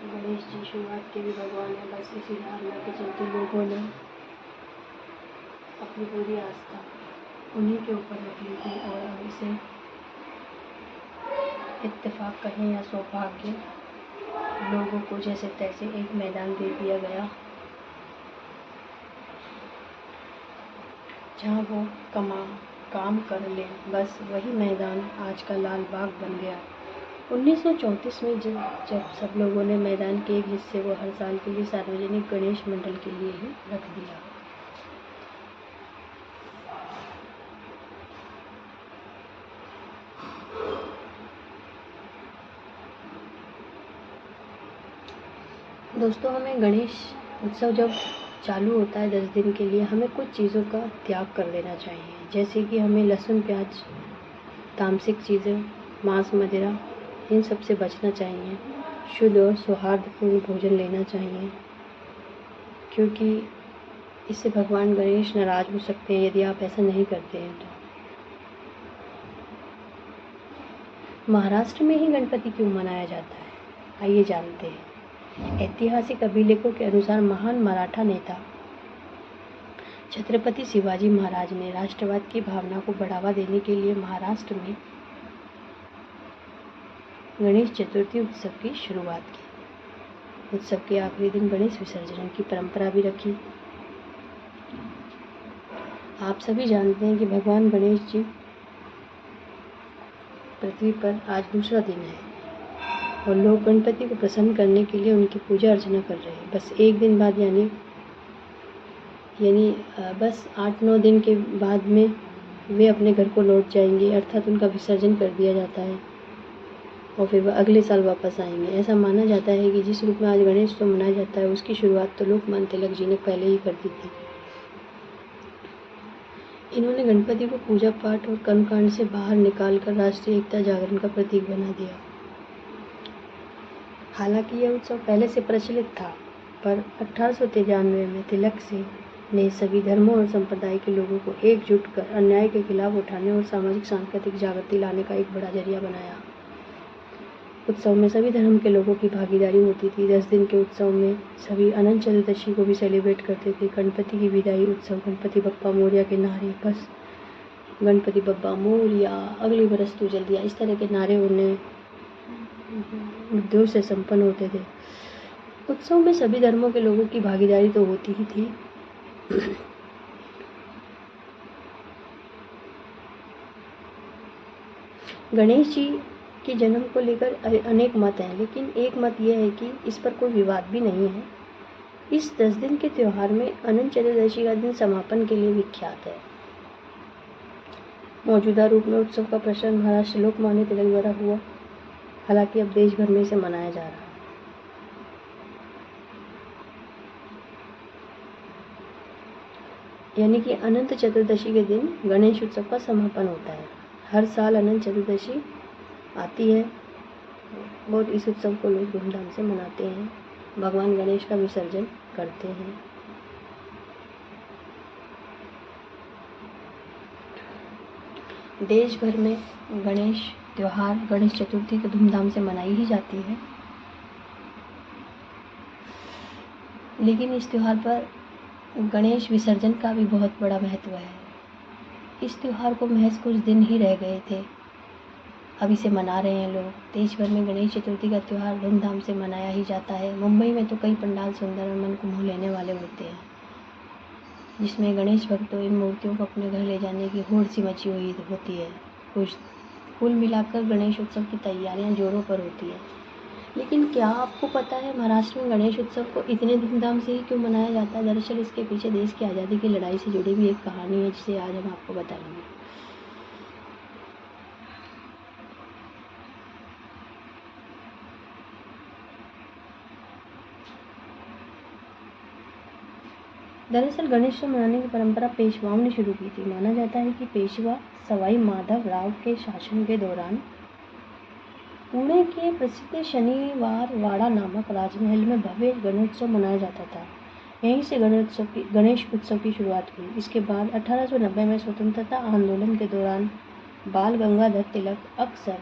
गणेश जी शुरुआत के भी भगवान है, बस इसी धारणा के चलते लोगों ने अपनी पूरी आस्था उन्हीं के ऊपर रख ली थी, और अब इसे इत्तेफाक कहें या सौभाग्य, लोगों को जैसे तैसे एक मैदान दे दिया गया जहाँ वो काम कर ले। बस वही मैदान आज का लाल बाग बन गया। 1934 में जब सब लोगों ने मैदान के एक हिस्से को हर साल के लिए सार्वजनिक गणेश मंडल के लिए ही रख दिया। दोस्तों, हमें गणेश उत्सव जब चालू होता है 10 दिन के लिए, हमें कुछ चीज़ों का त्याग कर देना चाहिए, जैसे कि हमें लहसुन प्याज, तामसिक चीज़ें, मांस मदिरा, इन सब से बचना चाहिए। शुद्ध और सौहार्दपूर्ण भोजन लेना चाहिए, क्योंकि इससे भगवान गणेश नाराज हो सकते हैं यदि आप ऐसा नहीं करते हैं तो। महाराष्ट्र में ही गणपति क्यों मनाया जाता है? आइए जानते हैं। ऐतिहासिक अभिलेखों के अनुसार महान मराठा नेता छत्रपति शिवाजी महाराज ने राष्ट्रवाद की भावना को बढ़ावा देने के लिए महाराष्ट्र में गणेश चतुर्थी उत्सव की शुरुआत की। उत्सव के आखिरी दिन गणेश विसर्जन की परंपरा भी रखी। आप सभी जानते हैं कि भगवान गणेश जी पृथ्वी पर आज दूसरा दिन है और लोग गणपति को प्रसन्न करने के लिए उनकी पूजा अर्चना कर रहे हैं। बस एक दिन बाद यानी बस 8-9 दिन के बाद में वे अपने घर को लौट जाएंगे, अर्थात उनका विसर्जन कर दिया जाता है और फिर वह अगले साल वापस आएंगे। ऐसा माना जाता है कि जिस रूप में आज गणेश मनाया जाता है उसकी शुरुआत तो लोकमान्य तिलक जी ने पहले ही कर दी थी। इन्होंने गणपति को पूजा पाठ और कर्मकांड से बाहर निकालकर राष्ट्रीय एकता जागरण का प्रतीक बना दिया। हालांकि यह उत्सव पहले से प्रचलित था, पर 1893 में तिलक से ने सभी धर्मों और संप्रदाय के लोगों को एकजुट कर अन्याय के खिलाफ उठाने और सामाजिक सांस्कृतिक जागृति लाने का एक बड़ा जरिया बनाया। उत्सव में सभी धर्म के लोगों की भागीदारी होती थी। 10 दिन के उत्सव में सभी अनंत चतुर्दशी को भी सेलिब्रेट करते थे। गणपति की विदाई उत्सव गणपति बप्पा मोरया के नारे, बस गणपति बप्पा मोरया, अगली बरस तू जल्दी आ, इस तरह के नारे उन्हें उद्योग से संपन्न होते थे। उत्सव में सभी धर्मों के लोगों की भागीदारी तो होती ही थी। गणेश जी के जन्म को लेकर अनेक मत हैं, लेकिन एक मत यह है कि इस पर कोई विवाद भी नहीं है। इस 10 दिन के त्योहार में अनंत चतुर्दशी का दिन समापन के लिए विख्यात है। मौजूदा रूप में उत्सव का प्रचलन महाराष्ट्र लोकमान्य तिलक द्वारा हुआ, हालांकि अब देश भर में इसे मनाया जा रहा है। यानी कि अनंत चतुर्दशी के दिन गणेश उत्सव का समापन होता है। हर साल अनंत चतुर्दशी आती है और इस उत्सव को लोग धूमधाम से मनाते हैं, भगवान गणेश का विसर्जन करते हैं। देश भर में गणेश त्योहार, गणेश चतुर्थी तो धूमधाम से मनाई ही जाती है, लेकिन इस त्योहार पर गणेश विसर्जन का भी बहुत बड़ा महत्व है। इस त्योहार को महज कुछ दिन ही रह गए थे, अब इसे मना रहे हैं लोग। देश भर में गणेश चतुर्थी का त्यौहार धूमधाम से मनाया ही जाता है। मुंबई में तो कई पंडाल सुंदर और मन को मोह लेने वाले होते हैं, जिसमें गणेश भक्तों इन मूर्तियों को अपने घर ले जाने की होड़ सी मची हुई होती है। कुल मिलाकर गणेश उत्सव की तैयारियां जोरों पर होती है। लेकिन क्या आपको पता है महाराष्ट्र में गणेश उत्सव को इतने धूमधाम से ही क्यों मनाया जाता है? दरअसल इसके पीछे देश की आज़ादी की लड़ाई से जुड़ी भी एक कहानी है, जिसे आज हम आपको बताएंगे। दरअसल गणेश मनाने की परंपरा पेशवाओं ने शुरू की थी। माना जाता है कि पेशवा सवाई माधव राव के शासन के दौरान पुणे के प्रसिद्ध शनिवार वाड़ा नामक राजमहल में भव्य गणेशोत्सव मनाया जाता था। यहीं से गणेश उत्सव की शुरुआत हुई। इसके बाद 1890 में स्वतंत्रता आंदोलन के दौरान बाल गंगाधर तिलक अक्सर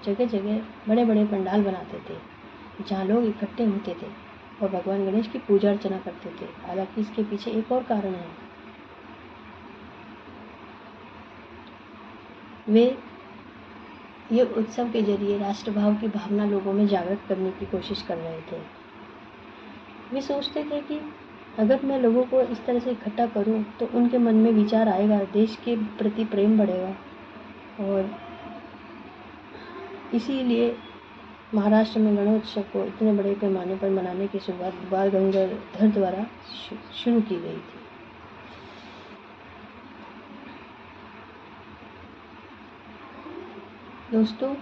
जगह जगह बड़े बड़े पंडाल बनाते थे, जहाँ लोग इकट्ठे होते थे और भगवान गणेश की पूजा अर्चना करते थे। हालांकि इसके पीछे एक और कारण है। वे ये उत्सव के जरिए राष्ट्रभाव की भावना लोगों में जागृत करने की कोशिश कर रहे थे। वे सोचते थे कि अगर मैं लोगों को इस तरह से इकट्ठा करूं तो उनके मन में विचार आएगा, देश के प्रति प्रेम बढ़ेगा। और इसीलिए महाराष्ट्र में गणेशोत्सव को इतने बड़े पैमाने पर मनाने की शुरुआत बाल गंगाधर द्वारा शुरू की गई थी। दोस्तों,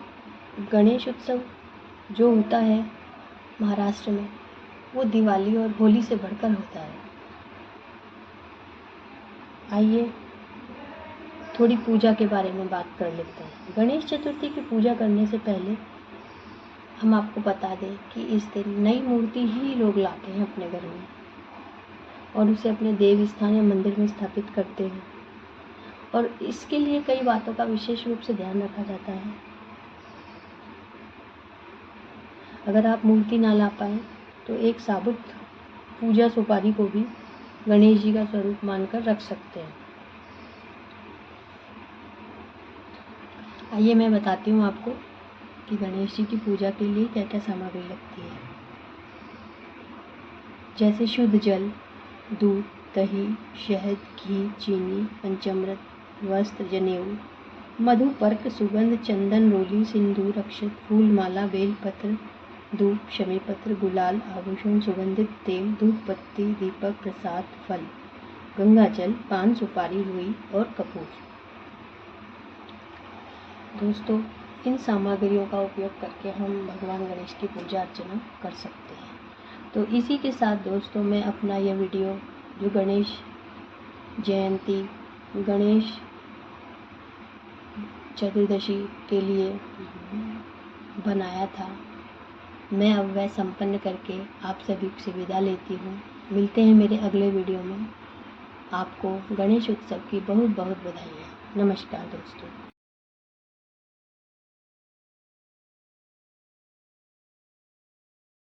गणेश उत्सव जो होता है महाराष्ट्र में, वो दिवाली और होली से बढ़कर होता है। आइए थोड़ी पूजा के बारे में बात कर लेते हैं। गणेश चतुर्थी की पूजा करने से पहले हम आपको बता दें कि इस दिन नई मूर्ति ही लोग लाते हैं अपने घर में और उसे अपने देव स्थान या मंदिर में स्थापित करते हैं, और इसके लिए कई बातों का विशेष रूप से ध्यान रखा जाता है। अगर आप मूर्ति ना ला पाए तो एक साबुत पूजा सुपारी को भी गणेश जी का स्वरूप मानकर रख सकते हैं। आइए मैं बताती हूँ आपको कि गणेश जी की पूजा के लिए क्या क्या सामग्री लगती है। जैसे शुद्ध जल, दूध, दही, शहद, घी, चीनी, पंचामृत, वस्त्र, जनेऊ, मधु, पर्क, सुगंध, चंदन, रोली, सिंदूर, अक्षत, फूल, माला, बेलपत्र, धूप, शमी पत्र, गुलाल, आभूषण, सुगंधित तेल, धूप पत्ती, दीपक, प्रसाद, फल, गंगाजल, पान, सुपारी, रुई और कपूर। दोस्तों, इन सामग्रियों का उपयोग करके हम भगवान गणेश की पूजा अर्चना कर सकते हैं। तो इसी के साथ दोस्तों मैं अपना यह वीडियो जो गणेश जयंती, गणेश चतुर्दशी के लिए बनाया था, मैं अब वह संपन्न करके आप सभी से विदा लेती हूँ। मिलते हैं मेरे अगले वीडियो में। आपको गणेश उत्सव की बहुत बहुत बधाइयाँ। नमस्कार दोस्तों।